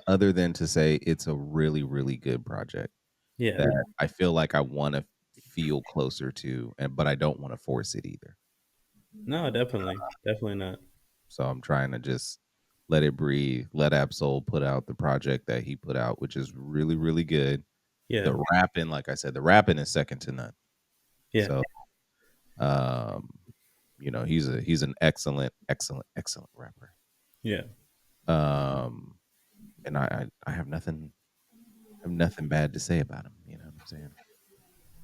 Other than to say it's a really, really good project yeah. that I feel like I want to feel closer to, but I don't want to force it either. No, definitely, definitely not. So I'm trying to just let it breathe, let Absol put out the project that he put out, which is really, really good. Yeah, The rapping, like I said, the rapping is second to none. yeah, So, um, he's an excellent, excellent, excellent rapper. yeah. Um, and I have nothing bad to say about him. You know what I'm saying?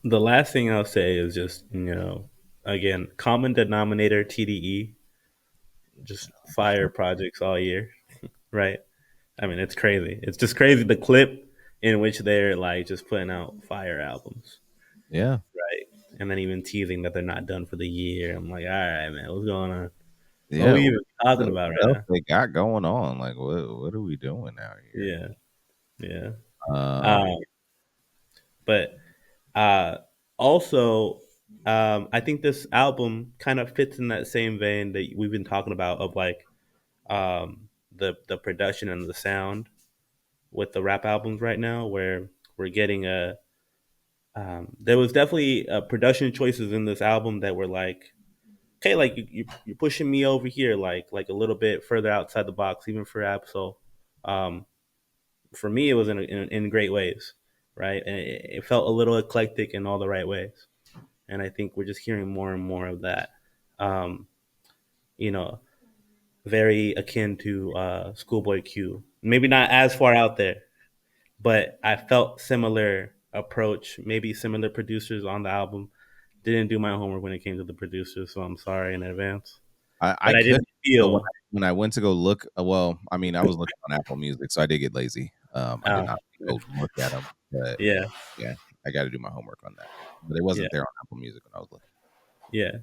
The last thing I'll say is just, again, common denominator TDE, just For fire sure. projects all year, right? I mean, it's crazy. It's just crazy the clip in which they're like just putting out fire albums, Yeah. right? And then even teasing that they're not done for the year. I'm like, all right, man, what's going on? What are Yeah. we even talking about What right else now? they got going on? Like, what are we doing out here? Yeah, yeah. Um, Um, but uh, also, I think this album kind of fits in that same vein that we've been talking about, of like the production and the sound with the rap albums right now, where we're getting a there was definitely production choices in this album that were like, okay, like you're pushing me over here, like a little bit further outside the box, even for Absol. Um, for me, it was in great ways, right? And it felt a little eclectic in all the right ways. And I think we're just hearing more and more of that. Um, you know, very akin to Schoolboy Q. Maybe not as far out there, but I felt similar approach, maybe similar producers on the album. Didn't do my homework when it came to the producers, so I'm sorry in advance. I But I could didn't so feel. when I went to go look, well, I mean, I was looking on Apple Music, so I did get lazy. I did Oh, not go look at them, but yeah, yeah, I got to do my homework on that. But it yeah, wasn't there on Apple Music when I was looking. yeah.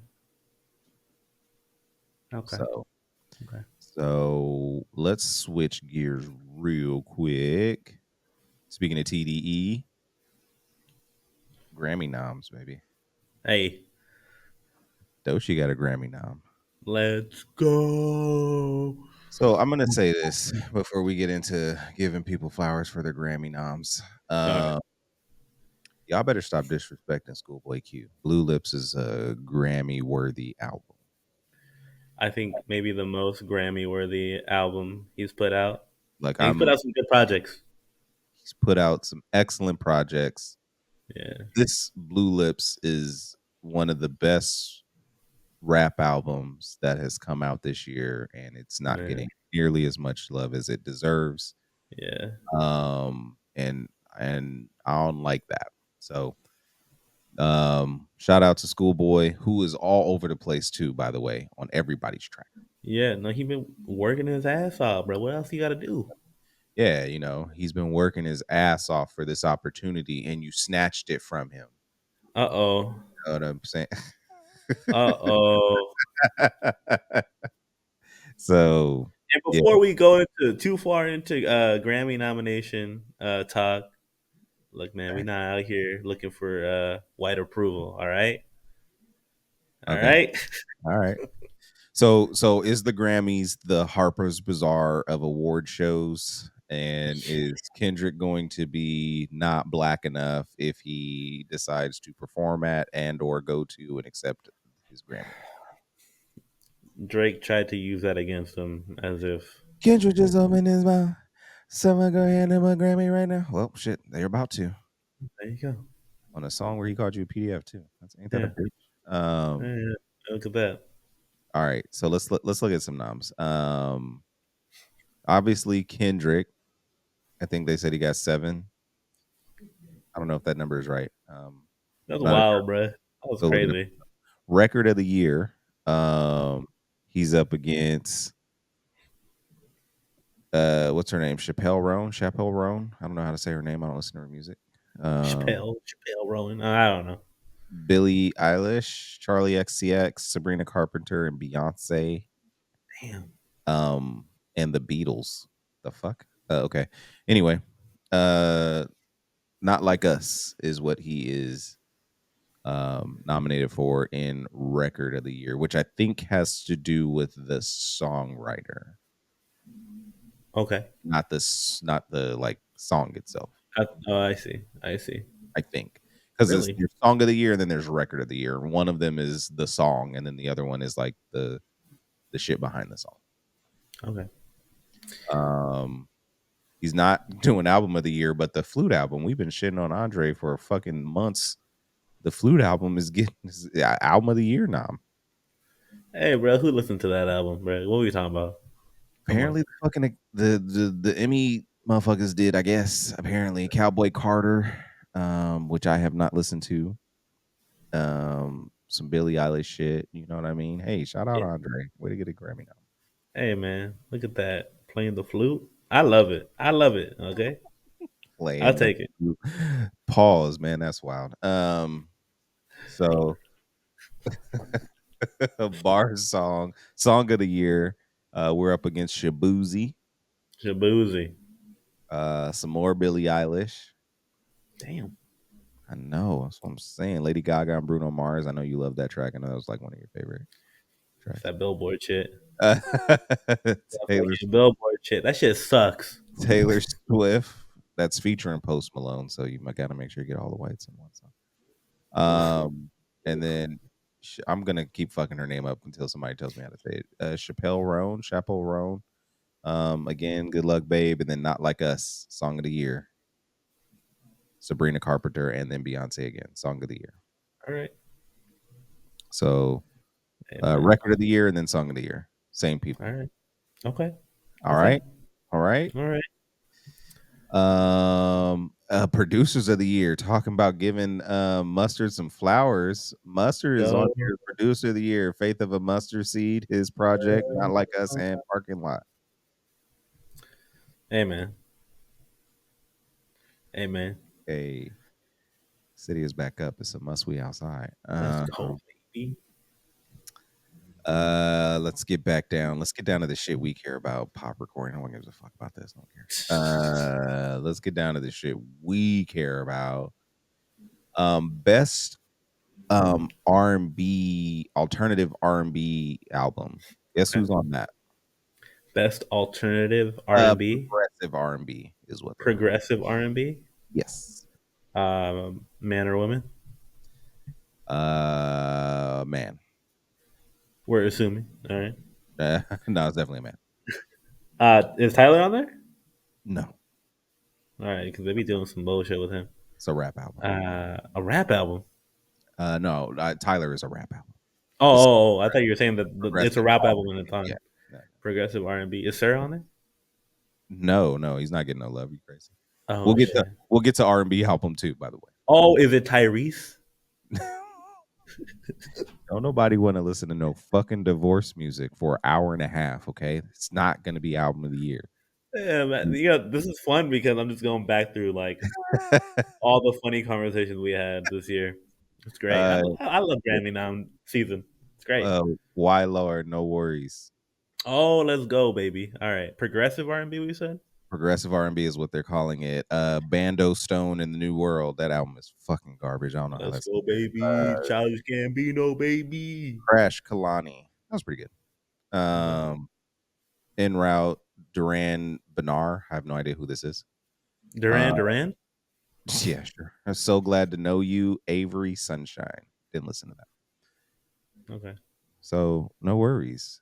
Okay, So okay. let's switch gears real quick. Speaking of TDE, Grammy noms, baby. Hey, Doechii got a Grammy nom. let's go. So I'm gonna say this before we get into giving people flowers for their Grammy noms. All right. Uh, Y'all better stop disrespecting Schoolboy Q. Blue Lips is a Grammy worthy album. I think maybe the most Grammy worthy album he's put out. Like And he's put out some good projects. he's put out some excellent projects. Yeah, This Blue Lips is one of the best rap albums that has come out this year, and it's not yeah, getting nearly as much love as it deserves. yeah. And I don't like that. So shout out to Schoolboy, who is all over the place too, by the way, on everybody's track. Yeah, no, he been working his ass off, bro. What else he got to do? Yeah, he's been working his ass off for this opportunity, and you snatched it from him. Uh oh. You know what I'm saying? Uh oh. So And yeah, before we go into too far into Grammy nomination talk, look, man, we okay. not out here looking for white approval. All right, all Okay. right. All right. So is the Grammys the Harper's Bazaar of award shows? And is Kendrick going to be not black enough if he decides to perform at and or go to and accept his Grammy? Drake tried to use that against him as if Kendrick just opened his mouth. Someone go hand him a Grammy right now. Well, shit, they're about to there you go. on a song where he called you a PDF too. Ain't that a Yeah, bitch? yeah. Look at that. All right, so let's look at some noms. Obviously Kendrick. I think they said he got 7. I don't know if that number is right. That's Not a wild, bro. That was go look it up. crazy. Record of the year. He's up against what's her name? Chappelle Roan. Chappelle Roan. I don't know how to say her name. I don't listen to her music. Chappelle rolling. I don't know. Billie Eilish, Charlie XCX, Sabrina Carpenter, and Beyonce. Damn. And the Beatles. The fuck? Okay. Anyway, Not Like Us is what he is nominated for in Record of the Year, which I think has to do with the songwriter, Okay. not the like song itself. Oh, I see. I see. I think because it's Really? your song of the year and then there's Record of the Year. One of them is the song, and then the other one is like the shit behind the song. Okay. Um, he's not doing album of the year, but the flute album. We've been shitting on Andre for fucking months. The flute album is getting album of the year now. Hey, bro, who listened to that album, bro? What were you talking about? Come on. Apparently, the fucking the Emmy motherfuckers did. I guess apparently Cowboy Carter, which I have not listened to. Some Billie Eilish shit. You know what I mean? Hey, shout out Andre. Way to get a Grammy now. Hey, man, look at that. Playing the flute. I love it. I love it. Okay. I'll Playing the take it. flute. Pause, man. That's wild. So bar song of the year. We're up against Shabuzi. Shabuzi. Some more Billie Eilish. Damn. I know. That's what I'm saying. Lady Gaga and Bruno Mars. I know you love that track. I know that was like one of your favorite It's tracks. that Billboard shit. Uh, That Taylor fucking Billboard shit. That shit sucks. Taylor Swift. That's featuring Post Malone. So you might gotta make sure you get all the whites in one song. And then I'm gonna keep fucking her name up until somebody tells me how to say it. Chappelle Roan. Again, Good Luck Babe, and then Not Like Us, Song of the Year. Sabrina Carpenter, and then Beyonce again, Song of the Year. All right. So Hey, man. Record of the Year and then Song of the Year. Same people. All right. Okay. All Okay. right. All right. All right. Producers of the Year, talking about giving Mustard some flowers. Mustard is on Go. here, producer of the year, Faith of a Mustard Seed, his project, Not Like Us, and Parking Lot. Hey, man. Hey, man. Hey, city is back up. It's a must we outside. Let's go, baby. Let's get back down. Let's get down to the shit we care about. Pop recording. No one gives a fuck about this. No one cares. Let's get down to the shit we care about. Best R&B alternative R&B album. Guess who's on that? Best alternative R&B. Progressive R&B is what. Progressive R&B. Yes. Man or woman? Man. We're assuming. All right. No, it's definitely a man. Is Tyler on there? No, All right, because they be doing some bullshit with him. it's a rap album. A rap album. No, Tyler is a rap album. It's Oh, I thought you were saying that it's a progressive rap album and it's R&B. Yeah. on No, progressive R&B. Is Sarah on there? no, he's not getting no love. You crazy? Oh shit. We'll get to R&B album too. By the Oh, is it Tyrese? way, don't nobody want to listen to no fucking divorce music for an hour and a half. Okay, it's not going to be album of the year. Yeah, man. Mm. Yeah, this is fun because I'm just going back through like all the funny conversations we had this year. It's great. uh, I love Grammy now season. It's great. why Lord, no worries. Oh, let's go, baby. All right, progressive R&B. We said. Progressive R&B is what they're calling it. Bando Stone in the New World. That album is fucking garbage. I don't know how Let's that's go, baby. Childish Gambino, baby. Crash Kalani. That was pretty good. Okay. En route Duran Benar. I have no idea who this is. Duran Uh, Duran. yeah, sure. I'm so glad to know you, Avery Sunshine. Didn't listen to that. Okay. So no worries.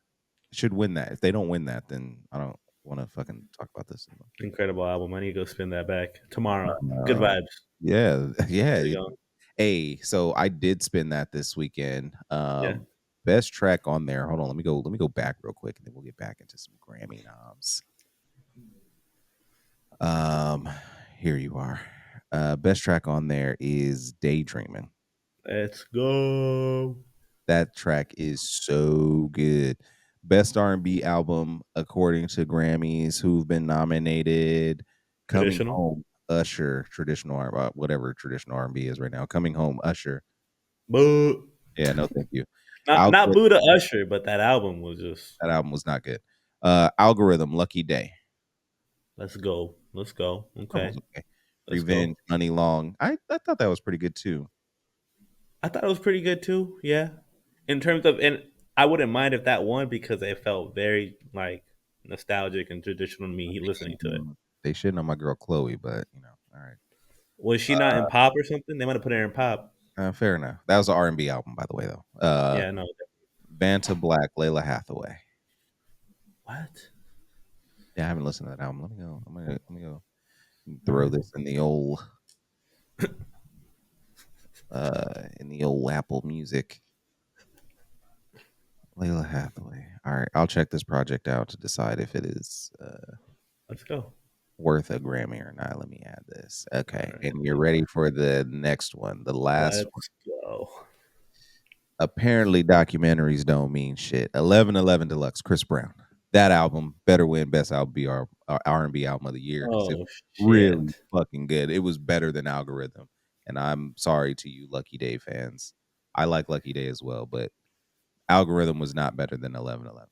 Should win that. If they don't win that, then I don't want to fucking talk about this anymore. Incredible album. I need to go spin that back tomorrow. Good Uh, vibes. yeah, There yeah. you go. Hey, so I did spin that this weekend. Yeah. Best track on there. Hold on, let me go back real quick, and then we'll get back into some Grammy noms. Here you are. Best track on there is Daydreaming. Let's go. That track is so good. Best R&B album according to Grammys who've been nominated. Coming Traditional. Home, Usher, traditional whatever traditional R&B is right now. Coming Home, Usher. Boo. Yeah, no, thank you. Not boo to Usher, but that album was just That album was not good. Algorithm, Lucky Day. let's go. Let's go. That Okay. was okay. Let's Revenge, go. Money Long. I thought that was pretty good too. I thought it was pretty good too. Yeah. In terms of and I wouldn't mind if that won because it felt very like nostalgic and traditional to me listening to it. They shitting on my girl Chloe, but all right. Was she not in pop or something? They might have put her in pop. Fair enough. That was an R&B album, by the way, though. Yeah, no. Banta Black, Layla Hathaway. What? Yeah, I haven't listened to that album. Let me go. Let me go All throw right. this in the old Apple Music. Layla Hathaway. All right, I'll check this project out to decide if it is Let's go. worth a Grammy or not. Let me add this. Okay, All right. and you're ready for the next one, the last one. Let's go. Apparently, documentaries don't mean shit. 1111 Deluxe, Chris Brown. That album better win Best Album R&B album of the year because it Oh was really shit. fucking good. It was better than Algorithm, and I'm sorry to you, Lucky Day fans. I like Lucky Day as well, but Algorithm was not better than 1111.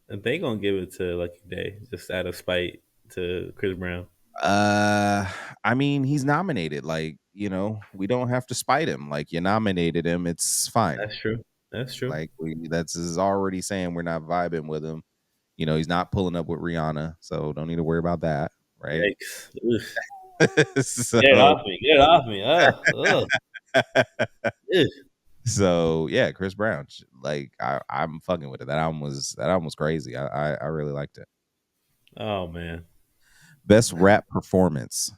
And they gonna give it to Lucky Day just out of spite to Chris Brown. Uh, I mean, he's nominated. Like, we don't have to spite him. Like, you nominated him, it's fine. That's true. That's true. Like, that's is already saying we're not vibing with him. He's not pulling up with Rihanna, so don't need to worry about that, right? Yikes. Ugh. so, Get it off me. Get it off me. Ugh. Ugh. so yeah, Chris Brown. Like, I'm fucking with it. That album was crazy. I really liked it. Oh man. Best rap performance.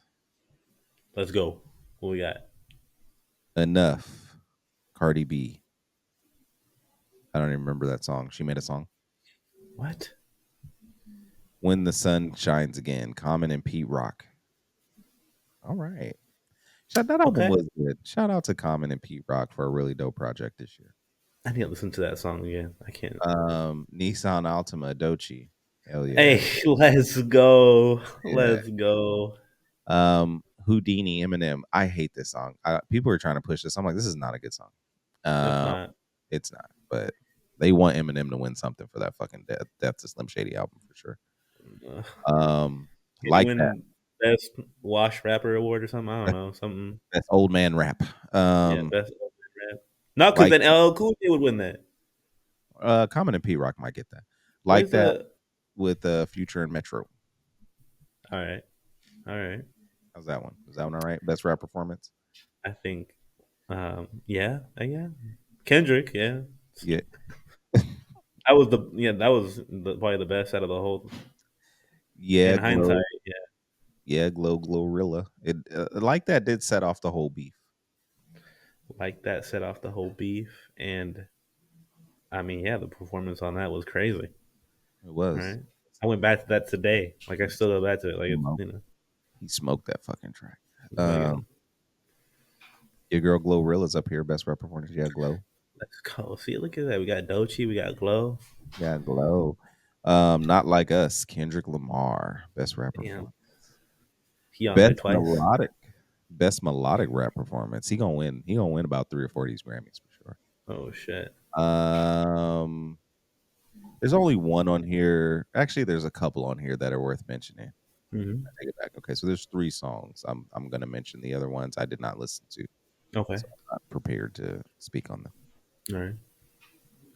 Let's go. What we got? Enough. Cardi B. I don't even remember that song. She made a song. What? When the Sun Shines Again. Common and Pete Rock. All right. That album Okay. was good. Shout out to Common and Pete Rock for a really dope project this year. I need to listen to that song again. I can't. Nissan Altima Dochi. Hell yeah. Hey, let's go. Let's go. Houdini Eminem. I hate this song. People are trying to push this. I'm like, this is not a good song. It's not. It's not. But they want Eminem to win something for that fucking Death to Slim Shady album for sure. Like win that. Best Wash Rapper Award or something. I don't know. Something. That's old man rap. Yeah, best old man rap. No, because then LL Cool J would win that. Common and P Rock might get that. Like that with Future and Metro. All right. How's that one? Is that one all right? Best rap performance? I think, yeah, Kendrick, yeah. Yeah, That was probably the best out of the whole. yeah, In hindsight, glow, yeah, yeah, glow, glorilla. It like that did set off the whole beef. like that set off the whole beef, and I mean, yeah, the performance on that was crazy, It was. right? I went back to that today. Like I still go back to it. Like it's He smoked that fucking track. like Your girl Glorilla's up here, best rap performance. Yeah, Glow. let's go. See, look at that. We got Dochi, we got Glow. Yeah, Glow. Not like us. Kendrick Lamar, best rap Damn, performance. he on there Best twice. melodic, best melodic rap performance. He gonna win. He gonna win about 3 or 4 of these Grammys for Oh shit. sure. There's only one on here. Actually, there's a couple on here that are worth mentioning. Hmm. I take it back. Okay, so there's 3 songs. I'm gonna mention the other ones I did not listen to, Okay. so I'm not prepared to speak on them. All right.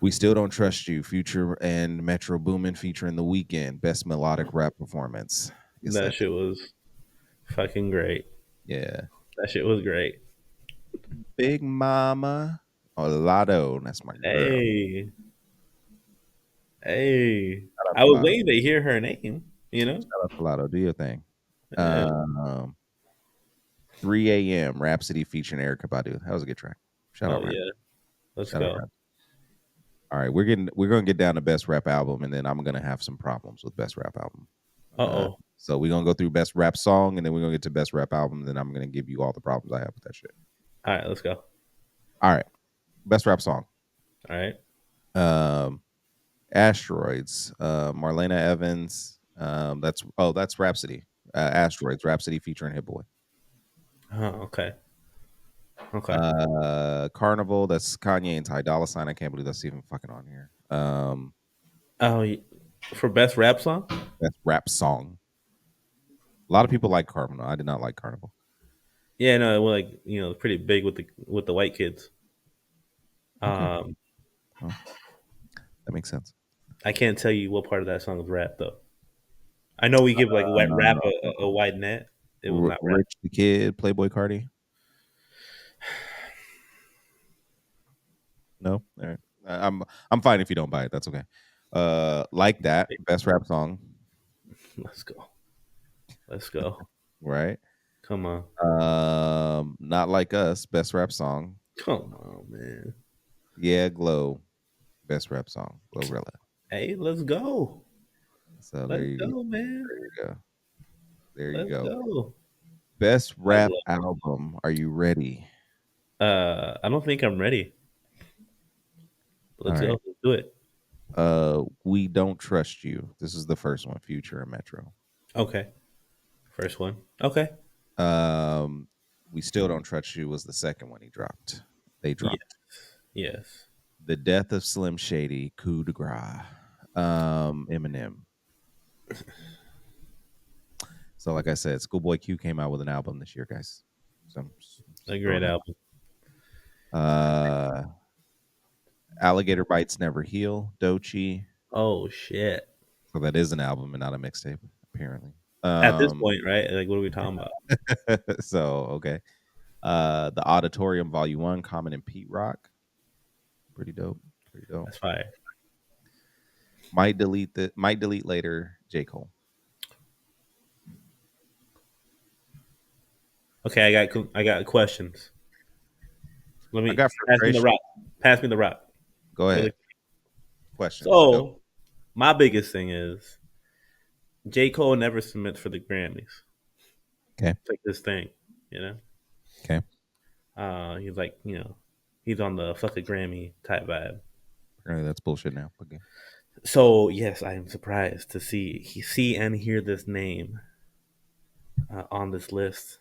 We Still Don't Trust You, Future and Metro Boomin featuring The Weeknd, best melodic rap performance. Is That that shit was fucking great. yeah? That shit was great. Big Mama or Lotto. That's my girl. Hey, hey. Shout out I to was Lotto. waiting to hear her name. You know. Shout out to Lotto. Do your thing. Yeah. Um, 3 a.m. Rhapsody featuring Erica Badu. That was a good track. Shout Oh out, Rap. yeah. Let's Shout out, go. Rap. All right, we're gonna get down to best rap album, and then I'm gonna have some problems with best rap album. Uh Uh, oh. so we're gonna go through best rap song, and then we're gonna get to best rap album. And then I'm gonna give you all the problems I have with that shit. All right. Let's go. All right, best rap song. All right. Um, Asteroids. Marlena Evans. That's Rhapsody. Asteroids. Rhapsody featuring Hit Boy. Oh, okay. Okay. Carnival. That's Kanye and Ty Dolla Sign. I can't believe that's even fucking on here. Oh, for best rap song. That's rap song. A lot of people like Carnival. I did not like Carnival. Yeah, no, it was like pretty big with the white kids. Okay, Um, well, that makes sense. I can't tell you what part of that song is rap though. I know we give like wet rap a wide net. It was not rap. Rich the Kid, Playboy Cardi. No, all right. I'm fine if you don't buy it. That's okay. Like that, best rap song, Let's go. Let's go. right? Come on. Not Like Us, best rap song. Come on, man. Yeah, Glow, best rap song, Glorilla. Hey, let's go. So Let's go, man. there you go. There you Let's go. go. Best I rap love album. Are you ready? I don't think I'm ready. All Let's go. right. Let's do it. We Don't Trust You. This is the first one, Future and Metro. Okay. First one. Okay. Um, We Still Don't Trust You was the second one he dropped. They Yes. dropped. Yes. The Death of Slim Shady, Coup de Grace, Eminem. So, like I said, Schoolboy Q came out with an album this year, guys. So, A great album. Alligator Bites Never Heal, Dochi. Oh shit. So that is an album and not a mixtape, apparently. At this point, right? Like, what are we talking about? So okay. The Auditorium Volume 1, Common and Pete Rock. Pretty dope. Pretty dope. That's fire. Might delete later, J. Cole. Okay, I got questions. Let I me got pass me the frustration. rock. Pass me the rock. Go ahead. Really. Questions. Go. So, my biggest thing is J. Cole never submits for the Grammys. Okay. It's like this thing, you know? Okay. He's like, he's on the fuck a Grammy type vibe. Apparently that's bullshit now. Okay. So, yes, I am surprised to see and hear this name on this list.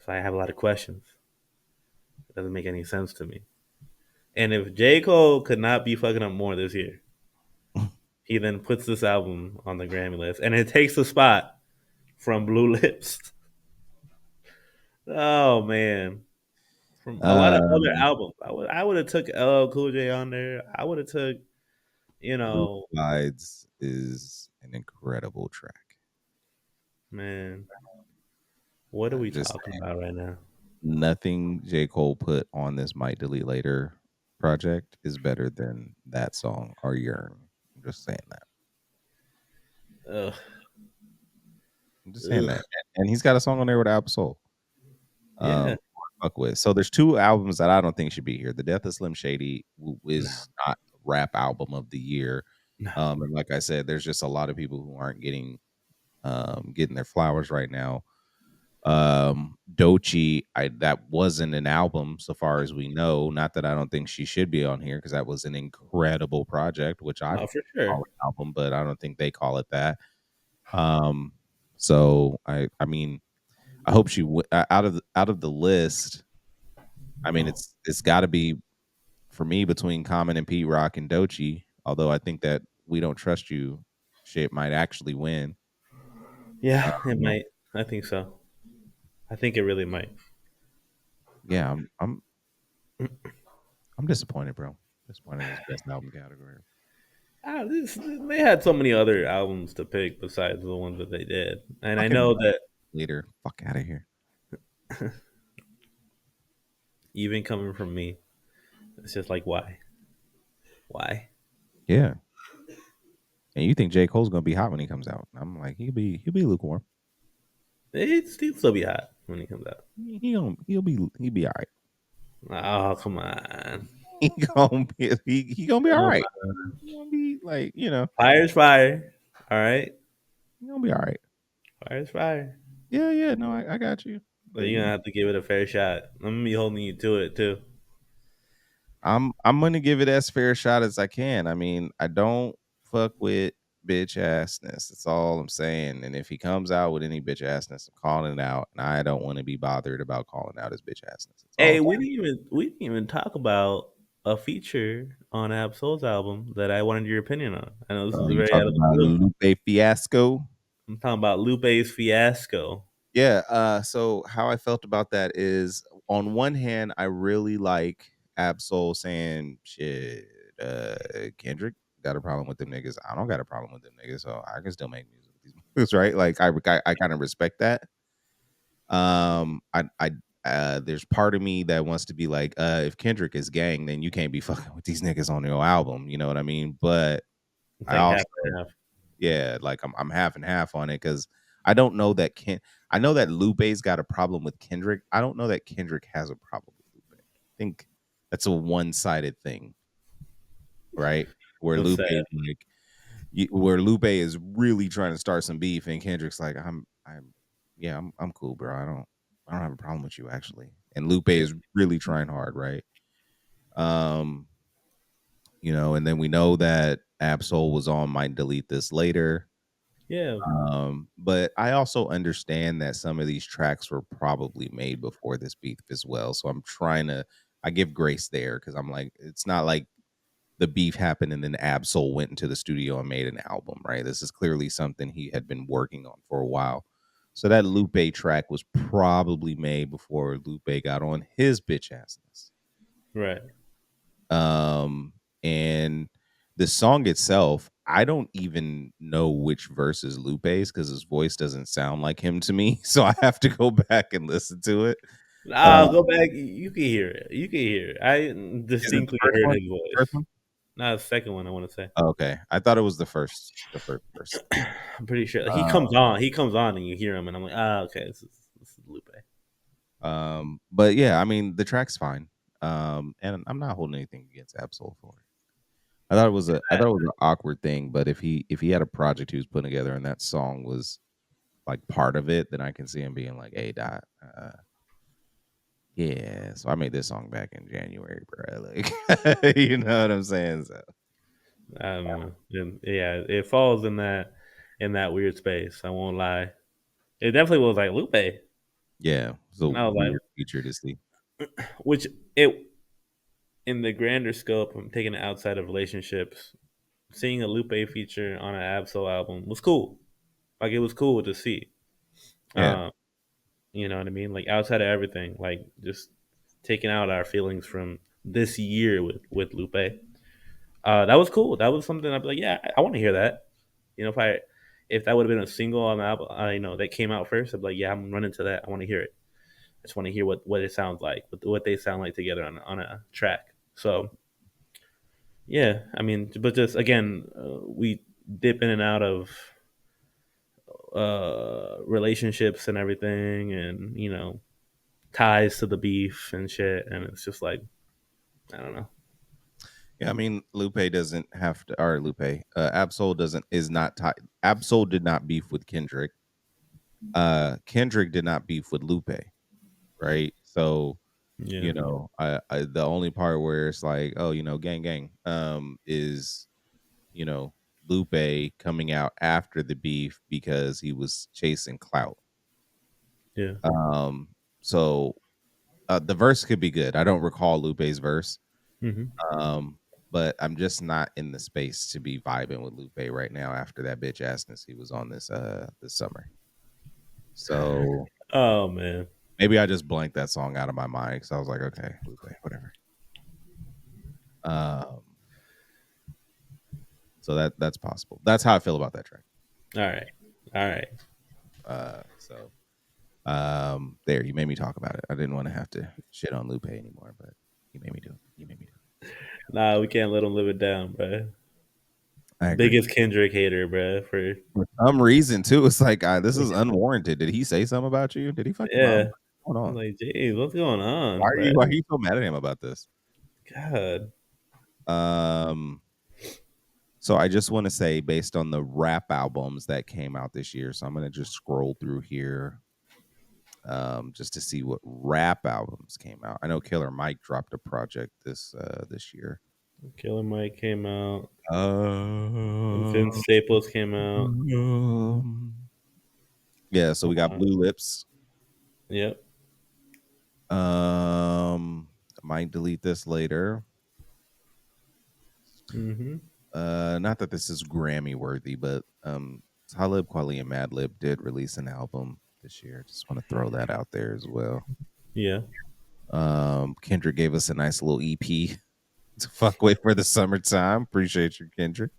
So, I have a lot of questions. It doesn't make any sense to me. And if J. Cole could not be fucking up more this year, he then puts this album on the Grammy list, and it takes the spot from Blue Lips. Oh man, from a lot of other Um, albums, I would have took LL Cool J on there. I would have took, Blue Slides is an incredible track. man. What are we Just talking about right now? nothing J. Cole put on this Might Delete Later project is better than that song or Yearn. I'm just saying that. Ugh. I'm just saying Ugh. that. And he's got a song on there with Absol. Yeah. Fuck with. So there's two albums that I don't think should be here. The Death of Slim Shady No. is not rap album of the year. No. And like I said, there's just a lot of people who aren't getting their flowers right now. Doechii, that wasn't an album so far as we know. Not that I don't think she should be on here because that was an incredible project, which I Oh, for sure. call an album, but I don't think they call it that. Um, so I mean, I hope she out of the list. I mean, it's got to be for me between Common and Pete Rock and Doechii. Although I think that We Don't Trust You shit might actually win. Yeah, it might. I think so. I think it really might. Yeah, I'm disappointed, bro. Disappointed in this best album category. They had so many other albums to pick besides the ones that they did, and I Fucking know that later, fuck out of here. even coming from me, it's just like why? Yeah, and you think J. Cole's gonna be hot when he comes out? I'm like, he'll be lukewarm. He'll still be hot when he comes out. He'll be all right. Oh, come on. He gonna be all Come right. on. He gonna be like Fire's fire. All right. he gonna be all right. Fire's fire. Yeah. No, I got you. But But you're gonna have to give it a fair shot. I'm gonna be holding you to it too. I'm gonna give it as fair a shot as I can. I mean, I don't fuck with bitch assness. That's all I'm saying. And if he comes out with any bitch assness, I'm calling it out. And I don't want to be bothered about calling out his bitch assness. That's all. Hey, we didn't even talk about a feature on Ab Soul's album that I wanted your opinion on. I know this is You very out talking of the about blue. Lupe Fiasco? I'm talking about Lupe's Fiasco. Yeah. So how I felt about that is, on one hand, I really like Absol saying shit. Kendrick got a problem with them niggas. I don't got a problem with them niggas, so I can still make music with these niggas, right? Like I kind of respect that. I there's part of me that wants to be like, if Kendrick is gang, then you can't be fucking with these niggas on your album. You know what I mean? But It's I like half also, and half. yeah, like I'm half and half on it because I don't know that I know that Lupe's got a problem with Kendrick. I don't know that Kendrick has a problem with Lupe. I think that's a one-sided thing, right? Where That's Lupe sad. is like, where Lupe is really trying to start some beef, and Kendrick's like, yeah, I'm cool, bro. I don't have a problem with you actually. And Lupe Yeah. is really trying hard, right? Um, and then we know that Absol was on Might Delete This Later. Yeah. But I also understand that some of these tracks were probably made before this beef as well. So I give grace there because I'm like, it's not like the beef happened and then Absol went into the studio and made an album, right? This is clearly something he had been working on for a while. So that Lupe track was probably made before Lupe got on his bitch assness. Right. And the song itself, I don't even know which verse is Lupe's because his voice doesn't sound like him to me. So I have to go back and listen to it. I'll go back. You can hear it. You can hear it. I Is it the distinctly first heard one? his voice. First one? Not the second one. I want to say. Oh, okay, I thought it was the first verse. I'm pretty sure he Uh, comes on. He comes on, and you hear him, and I'm like, okay, this is Lupe. but yeah, I mean the track's fine. And I'm not holding anything against Absol for it. I thought it was an awkward thing, but if he had a project he was putting together and that song was like part of it, then I can see him being like, "Hey, Dot, yeah." So I made this song back in January, bro. Like, you know what I'm saying? So I don't know. And yeah, it falls in that weird space. I won't lie. It definitely was like Lupe. yeah, it's a And I was like, weird feature to see. which it in the grander scope, I'm taking it outside of relationships. Seeing a Lupe feature on an Absol album was cool. Like it was cool to see. Yeah, Um, you know what I mean? Like outside of everything, like just taking out our feelings from this year with Lupe. That was cool. That was something I'd be like, yeah, I want to hear that. You know, if that would have been a single on the album, that came out first, I'd be like, yeah, I'm running to that. I want to hear it. just want to hear what it sounds like, what they sound like together on a track. So yeah, I mean, but just again, we dip in and out of relationships and everything, and ties to the beef and shit, and it's just like I don't know. Yeah, I mean, Lupe doesn't have to, or Lupe, Absol doesn't is not tied. Absol did not beef with Kendrick. Kendrick did not beef with Lupe, right? So Yeah, the only part where it's like, oh, gang, gang, is you know Lupe coming out after the beef because he was chasing clout. yeah. Um, so the verse could be good. I don't recall Lupe's verse. Hmm. Um, but I'm just not in the space to be vibing with Lupe right now after that bitch assness he was on this summer. So Oh man. maybe I just blanked that song out of my mind because I was like, okay, Lupe, whatever. Um, so that's possible. That's how I feel about that track. All right, all right. So there, you made me talk about it. I didn't want to have to shit on Lupe anymore, but you made me do it. You made me do it. Nah, we can't let them live it down, bro. I agree. Biggest Kendrick hater, bro. For For some reason too, it's like this is unwarranted. Did he say something about you? Did he fuck your mom? yeah, What's going I'm on? like, geez, what's going Why on, are bro? you so mad at him about this? God. Um, so I just want to say, based on the rap albums that came out this year, so I'm gonna just scroll through here, just to see what rap albums came out. I know Killer Mike dropped a project this year. Killer Mike came out. Um, Vince Staples came out. yeah, so we got Uh, Blue Lips. yep. I might delete this later. Mm-hmm. Not that this is Grammy worthy, but Talib Kweli and Madlib did release an album this year. Just want to throw that out there as well. Yeah. Kendrick gave us a nice little EP to fuck with for the summertime. Appreciate you, Kendrick.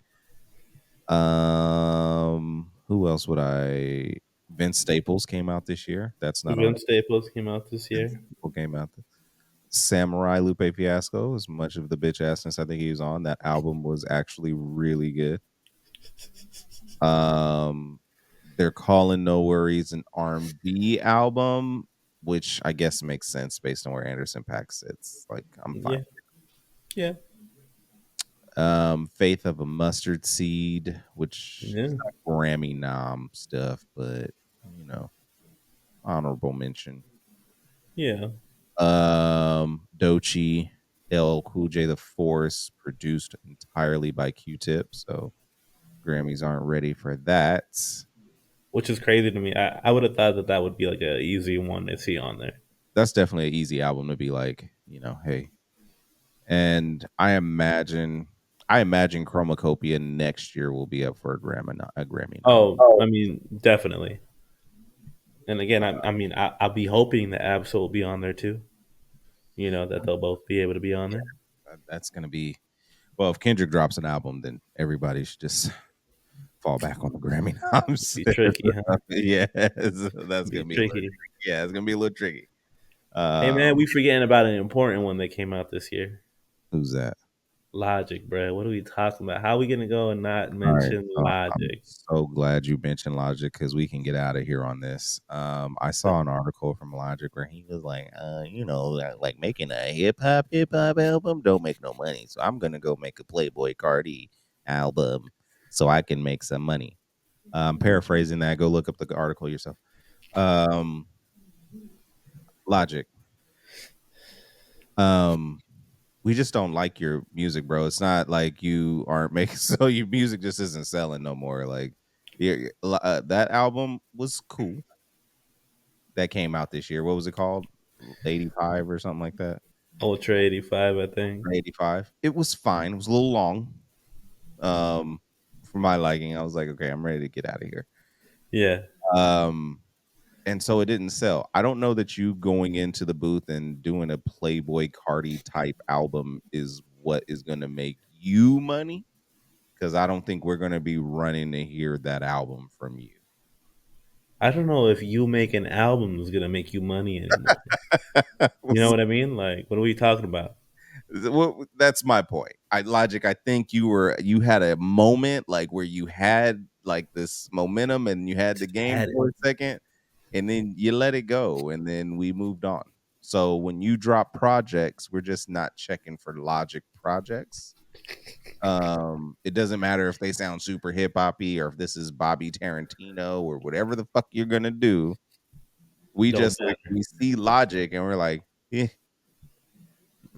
Who else would I? Vince Staples came out this year. That's not on. Vince Staples came out this year. People came out. Samurai Lupe Fiasco, as much of the bitch assness I think he was on, that album was actually really good. Um, they're calling No Worries an R&B album, which I guess makes sense based on where Anderson .Paak sits. Like, I'm fine. Yeah. Yeah. Faith of a Mustard Seed, which Yeah. is not Grammy nom stuff, but honorable mention. Yeah. Doechii, LL Cool J, The Force, produced entirely by Q-Tip, so Grammys aren't ready for that. Which is crazy to me. I would have thought that would be like an easy one to see on there. That's definitely an easy album to be like, hey. And I imagine Chromacopia next year will be up for a Grammy nom. Oh, I mean, definitely. And again, I'll be hoping that Absol will be on there too. That they'll both be able to be on there. That's gonna be well. If Kendrick drops an album, then everybody should just fall back on the Grammy noms. Be tricky, huh? Yeah, that's Be gonna be tricky. yeah, it's gonna be a little tricky. Hey man, Um, we forgetting about an important one that came out this year. who's that? Logic, bro. What are we talking about? How are we gonna go and not All right, mention so I'm Logic? so glad you mentioned Logic because we can get out of here on this. I saw an article from Logic where he was like, like making a hip hop album don't make no money, so I'm gonna go make a Playboy Cardi album so I can make some money. Paraphrasing that, go look up the article yourself. Um, Logic. Um, we just don't like your music, bro. It's not like you aren't making so your music just isn't selling no more. Like, that album was cool. That came out this year. What was it called? 85 or something like that. Ultra 85, I think. 85. It was fine. It was a little long. For my liking, I was like, okay, I'm ready to get out of here. Yeah. And so it didn't sell. I don't know that you going into the booth and doing a Playboy Cardi type album is what is going to make you money, because I don't think we're going to be running to hear that album from you. I don't know if you make an album is gonna make you money anymore. You know what I mean? Like, what are we talking about? Well, that's my point. Logic. I think you had a moment like where you had like this momentum and you had the Just game had it. for a second, and then you let it go, and then we moved on. So when you drop projects, we're just not checking for Logic projects. It doesn't matter if they sound super hip hoppy or if this is Bobby Tarantino or whatever the fuck you're gonna do. We Don't just like matter. we see Logic and we're like, eh,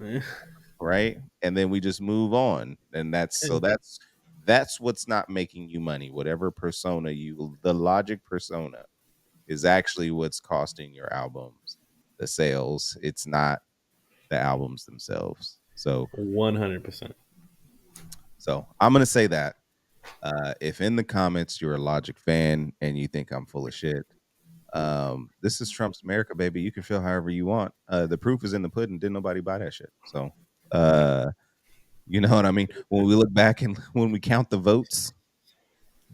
Eh. right? And then we just move on. And that's what's not making you money. Whatever persona the Logic persona is actually what's costing your albums the sales. It's not the albums themselves. So 100%. I'm gonna say that. If in the comments you're a Logic fan and you think I'm full of shit, this is Trump's America, baby. You can feel however you want. The proof is in the pudding. Didn't nobody buy that shit? So you know what I mean? When we look back and when we count the votes,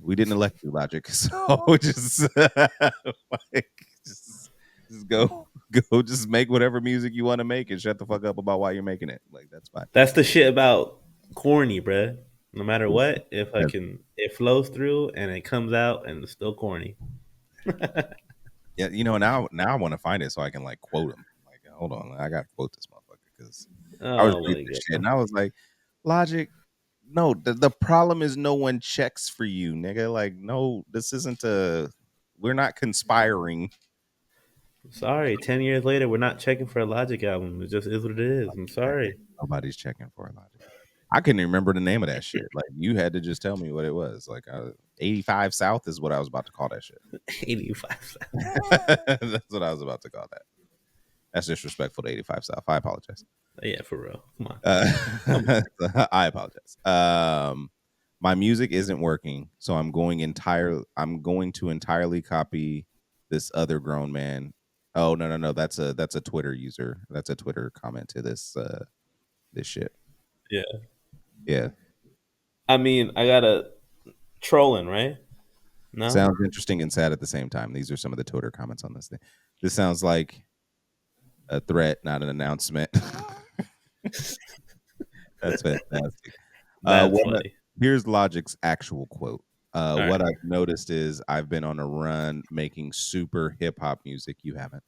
we didn't elect you, Logic. So just like just, just go just make whatever music you want to make and shut the fuck up about why you're making it. Like that's fine. That's the shit about corny, bruh. No matter what, if I can, it flows through and it comes out and it's still corny. Yeah, now I want to find it so I can like quote him. Like, hold on, I gotta quote this motherfucker because I was Oh reading my this shit god. and I was like, Logic, no, the problem is no one checks for you, nigga. Like, no, this isn't we're not conspiring. Sorry, 10 years later, we're not checking for a Logic album. It just is what it is. I'm sorry. Nobody's checking for a Logic. I couldn't even remember the name of that shit. Like, you had to just tell me what it was. Like, 85 South is what I was about to call that shit. 85. That's what I was about to call that. That's disrespectful to 85 South. I apologize. Yeah, for real. Come on. I apologize. My music isn't working, so I'm going to entirely copy this other grown man. Oh no, that's a Twitter user. That's a Twitter comment to this shit. Yeah. Yeah. I mean, I got a trolling, right? No? Sounds interesting and sad at the same time. These are some of the Twitter comments on this thing. This sounds like a threat, not an announcement. That's fantastic. That's funny. Here's Logic's actual quote. All What right. I've noticed is I've been on a run making super hip hop music. You haven't.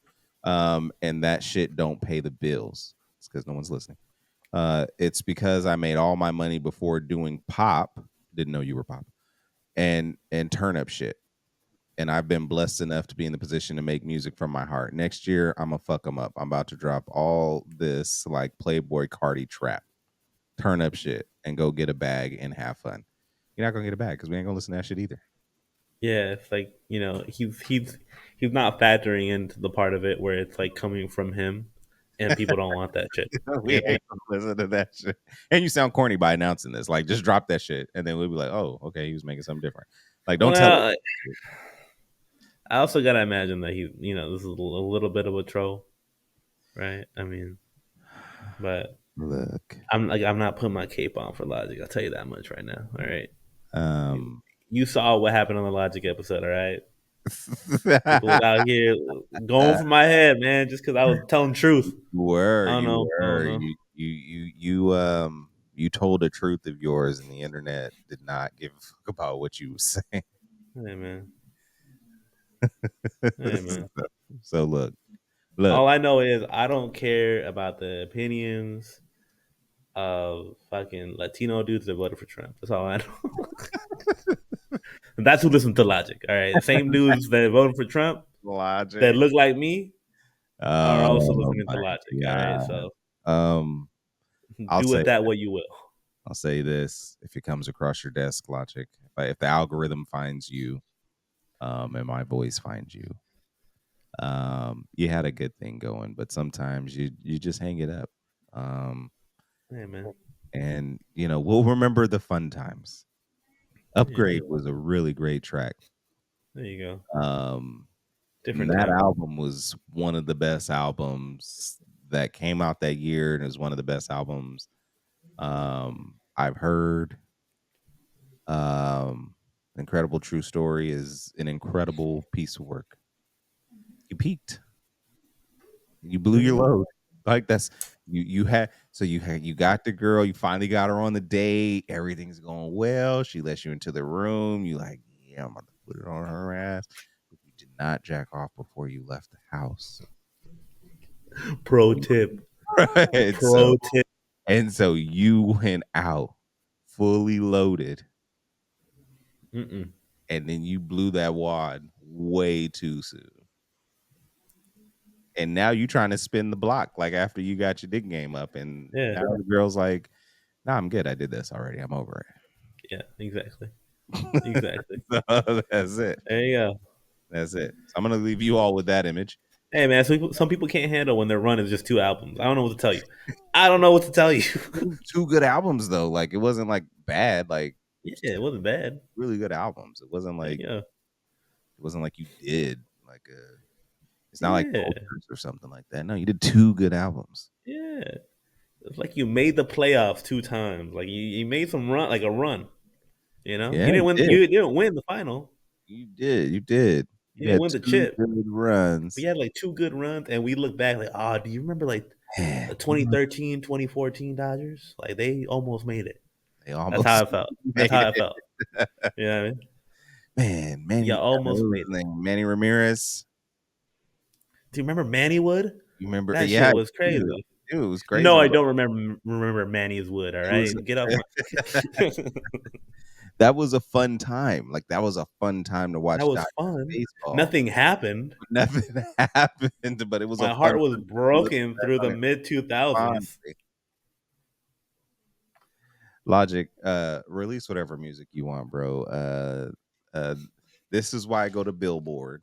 And that shit don't pay the bills. It's because no one's listening. It's because I made all my money before doing pop. Didn't know you were pop. And turn up shit. And I've been blessed enough to be in the position to make music from my heart. Next year, I'm gonna fuck them up. I'm about to drop all this like Playboy Cardi trap, turn up shit, and go get a bag and have fun. You're not gonna get a bag because we ain't gonna listen to that shit either. Yeah, it's like, he's not factoring into the part of it where it's like coming from him and people don't want that shit. We ain't gonna listen to that shit. And you sound corny by announcing this. Like, just drop that shit, and then we'll be like, oh, okay, he was making something different. Like, don't tell Well, us. I also gotta imagine that this is a little bit of a troll, right? I mean, but Look, I'm not putting my cape on for Logic. I'll tell you that much right now. All right, you, um, you saw what happened on the Logic episode, all right? People was out here going for my head, man, just because I was telling truth. I don't you know. I don't were, know. you told a truth of yours, and the internet did not give a fuck about what you were saying. Hey man. Hey man. So look, All I know is I don't care about the opinions of fucking Latino dudes that voted for Trump. That's all I know. That's who listens to Logic. All right, the same dudes that voted for Trump that Logic. look like me are also Oh listening to my Logic. All right, god. so Um, I'll do say with that what you will. I'll say this: if it comes across your desk, Logic, if the algorithm finds you, and my voice finds you, you had a good thing going, but sometimes you just hang it up. Um, Hey man, and we'll remember the fun times. yeah, Upgrade was a really great track. there you go. Um, and Different that time. album was one of the best albums that came out that year, and it was one of the best albums I've heard. Um, Incredible True Story is an incredible piece of work. you peaked. You blew your Mhm. load. Like that's you got the girl, you finally got her on the date, everything's going well. She lets you into the room. You like, yeah, I'm about to put it on her ass. But you did not jack off before you left the house. Pro tip. Right. So Pro tip. and so you went out fully loaded, Mm-mm. and then you blew that wad way too soon. And now you trying to spin the block like after you got your dick game up, and Yeah. now the girl's like, "Nah, I'm good. I did this already. I'm over Yeah. Exactly. it." Exactly. So that's it. There you go. That's it. So I'm gonna leave you all with that image. Hey man, some people can't handle when their run is just 2 albums. I don't know what to tell you. I don't know what to tell you. Two good albums though. Like it wasn't like bad. Like Yeah, it wasn't bad. really good albums. It wasn't There like you go. you did like a. It's not like Yeah. Cultures or something like that. No, you did two good albums. Yeah. It's like you made the playoffs 2 times. Like you made some run, like a run. You know, Yeah, you didn't you win. did. You didn't win the final. You did. You did. You You didn't had win the two chip. good We runs. had like 2 good runs, and we look back like, oh, do you remember like the Man, 2013, 2014 Dodgers? Like they almost made it. they That's how almost I felt. That's made how I it. felt. You know what I mean? Man, You Manny, what almost was made his it. name? Manny Ramirez. Do you remember Manny Wood? You remember? That Yeah, shit I was do. crazy. Dude, it was No, crazy, I bro. don't remember Manny's Wood. All It was right, get off my. that was a fun time. Like that was a fun time to That watch was Dodgers fun. baseball. Nothing happened. Nothing happened, but it was a My fun heart was time to look broken back through on the it mid 2000s. fondly. Logic, release whatever music you want, bro. This is why I go to Billboard.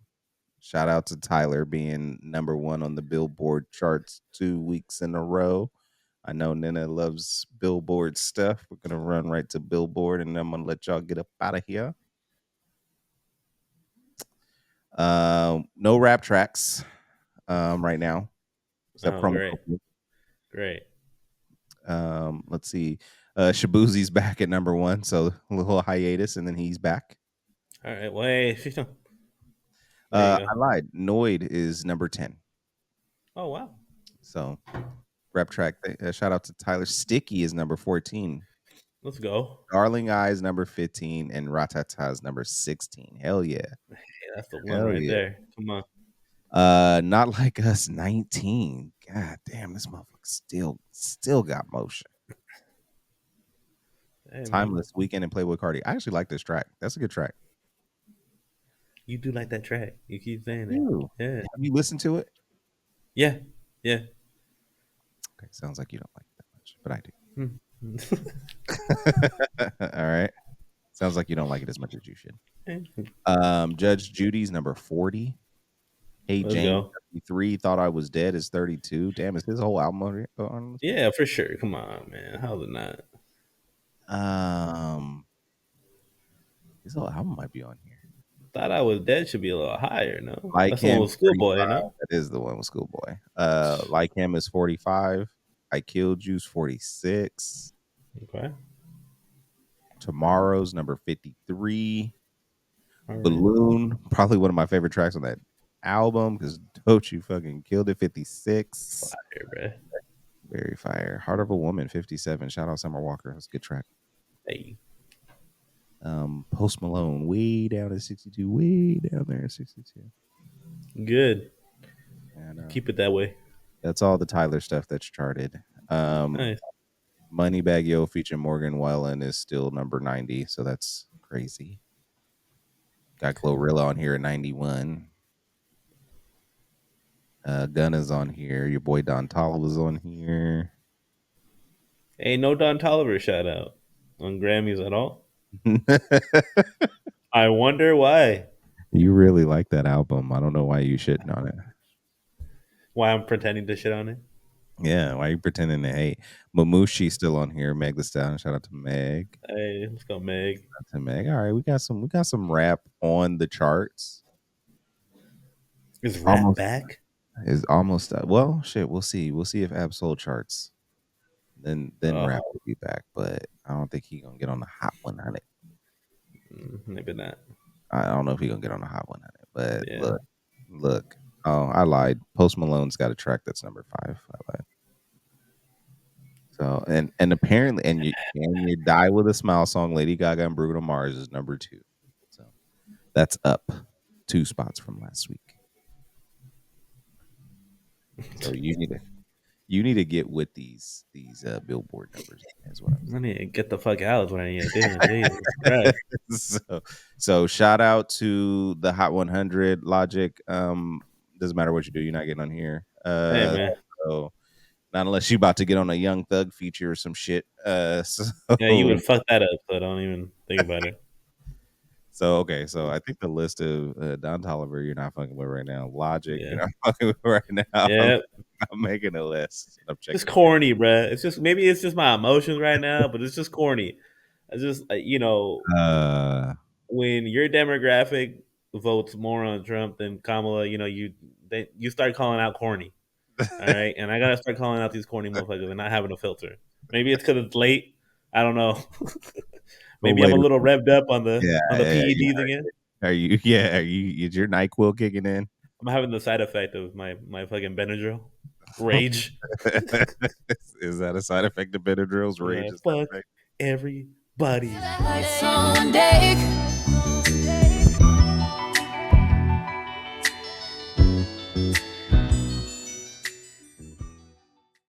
Shout out to Tyler being number one on the Billboard charts 2 weeks in a row. I know Nene loves Billboard stuff. We're gonna run right to Billboard, and I'm gonna let y'all get up out of here. No rap tracks right now, except Oh, great, Chromoscope. great. Let's see. Shabuzi's back at number one, so a little hiatus, and then he's back. All right, well, hey, there you I go. lied. Noid is number 10. Oh wow, So rap track. Shout out to Tyler. Sticky is number 14. let's go. Darling Eyes number 15 and Ratata is number 16. Hell yeah. Hey, that's the one Hell right yeah. there. Come on. Not Like Us 19. God damn, this motherfucker still got motion. Hey man, Timeless Weekend and Playboy Cardi. I actually like this track. That's a good track. you do like that track. You keep saying it. Ew. Yeah, Have you listened to it? yeah, yeah. Okay, sounds like you don't like it that much, but I do. Hmm. All right. Sounds like you don't like it as much as you should. Let's Judge Judy's number 40. Hey James go. 33. Thought I Was Dead is 32. Damn, is his whole album on? Yeah, for sure. Come on, man. How's it not? Um, his whole album might be on here. Thought I Was Dead should be a little higher. No, Like that's the one Him with Schoolboy. 45. You know. That is the one with Schoolboy. Like Him is 45. I Killed You's 46. Okay. Tomorrow's number 53. All right. Balloon, probably one of my favorite tracks on that album because Don't You Fucking Killed It, 56. Fire, bro. Very fire. Heart of a Woman, 57. Shout out Summer Walker. That's a good track. Hey. Post Malone, way down at 62. Way down there at 62. Good. And Keep it that way. that's all the Tyler stuff that's charted. Nice. Moneybag Yo featuring Morgan Wallen is still number 90, so that's crazy. Got Glorilla on here at 91. Gunna's on here. Your boy Don Toliver's on here. Ain't no Don Toliver shout out on Grammys at all. I wonder why. You really like that album. I don't know why you shitting on it. Why I'm pretending to shit on it. Yeah, why are you pretending to hate? Mamushi's still on here. Meg the Stallion. Shout out to Meg. Hey, let's go, Meg. Shout out to Meg. All right, we got some rap on the charts. Is rap Almost back? is almost well, shit. We'll see. We'll see if Absol charts. Then rap will be back, but I don't think he gonna get on the hot 100. Maybe not. I don't know if he gonna get on the hot 100, but Yeah. look. Oh, I lied. Post Malone's got a track that's number 5. I lied. So and apparently and you Die with a Smile song, Lady Gaga and Bruno Mars is number 2. So that's up 2 spots from last week. So you need to get with these Billboard numbers. Is what I'm I saying. need to get the fuck out. Is what I need to do. Jesus Christ. So shout out to the Hot 100 Logic. Doesn't matter what you do, you're not getting on here. Hey man. So not unless you about to get on a Young Thug feature or some shit. So Yeah, you would fuck that up, so don't even think about it. so okay, so I think the list of Don Toliver you're not fucking with right now. Logic, Yeah. you're not fucking with right now. Yeah. I'm making a list. I'm checking. It's corny, bruh. It's just maybe it's just my emotions right now, but it's just corny. I just when your demographic votes more on Trump than Kamala, you start calling out corny. All right, and I gotta start calling out these corny motherfuckers and not having a filter. Maybe it's because it's late. I don't know. Oh Maybe I'm wait, a little revved up on the yeah, on the yeah, PEDs again. are you is your NyQuil kicking in? I'm having the side effect of my fucking Benadryl rage. Is that a side effect of Benadryl's Yeah, rage? Is that fuck effect? everybody. Sunday.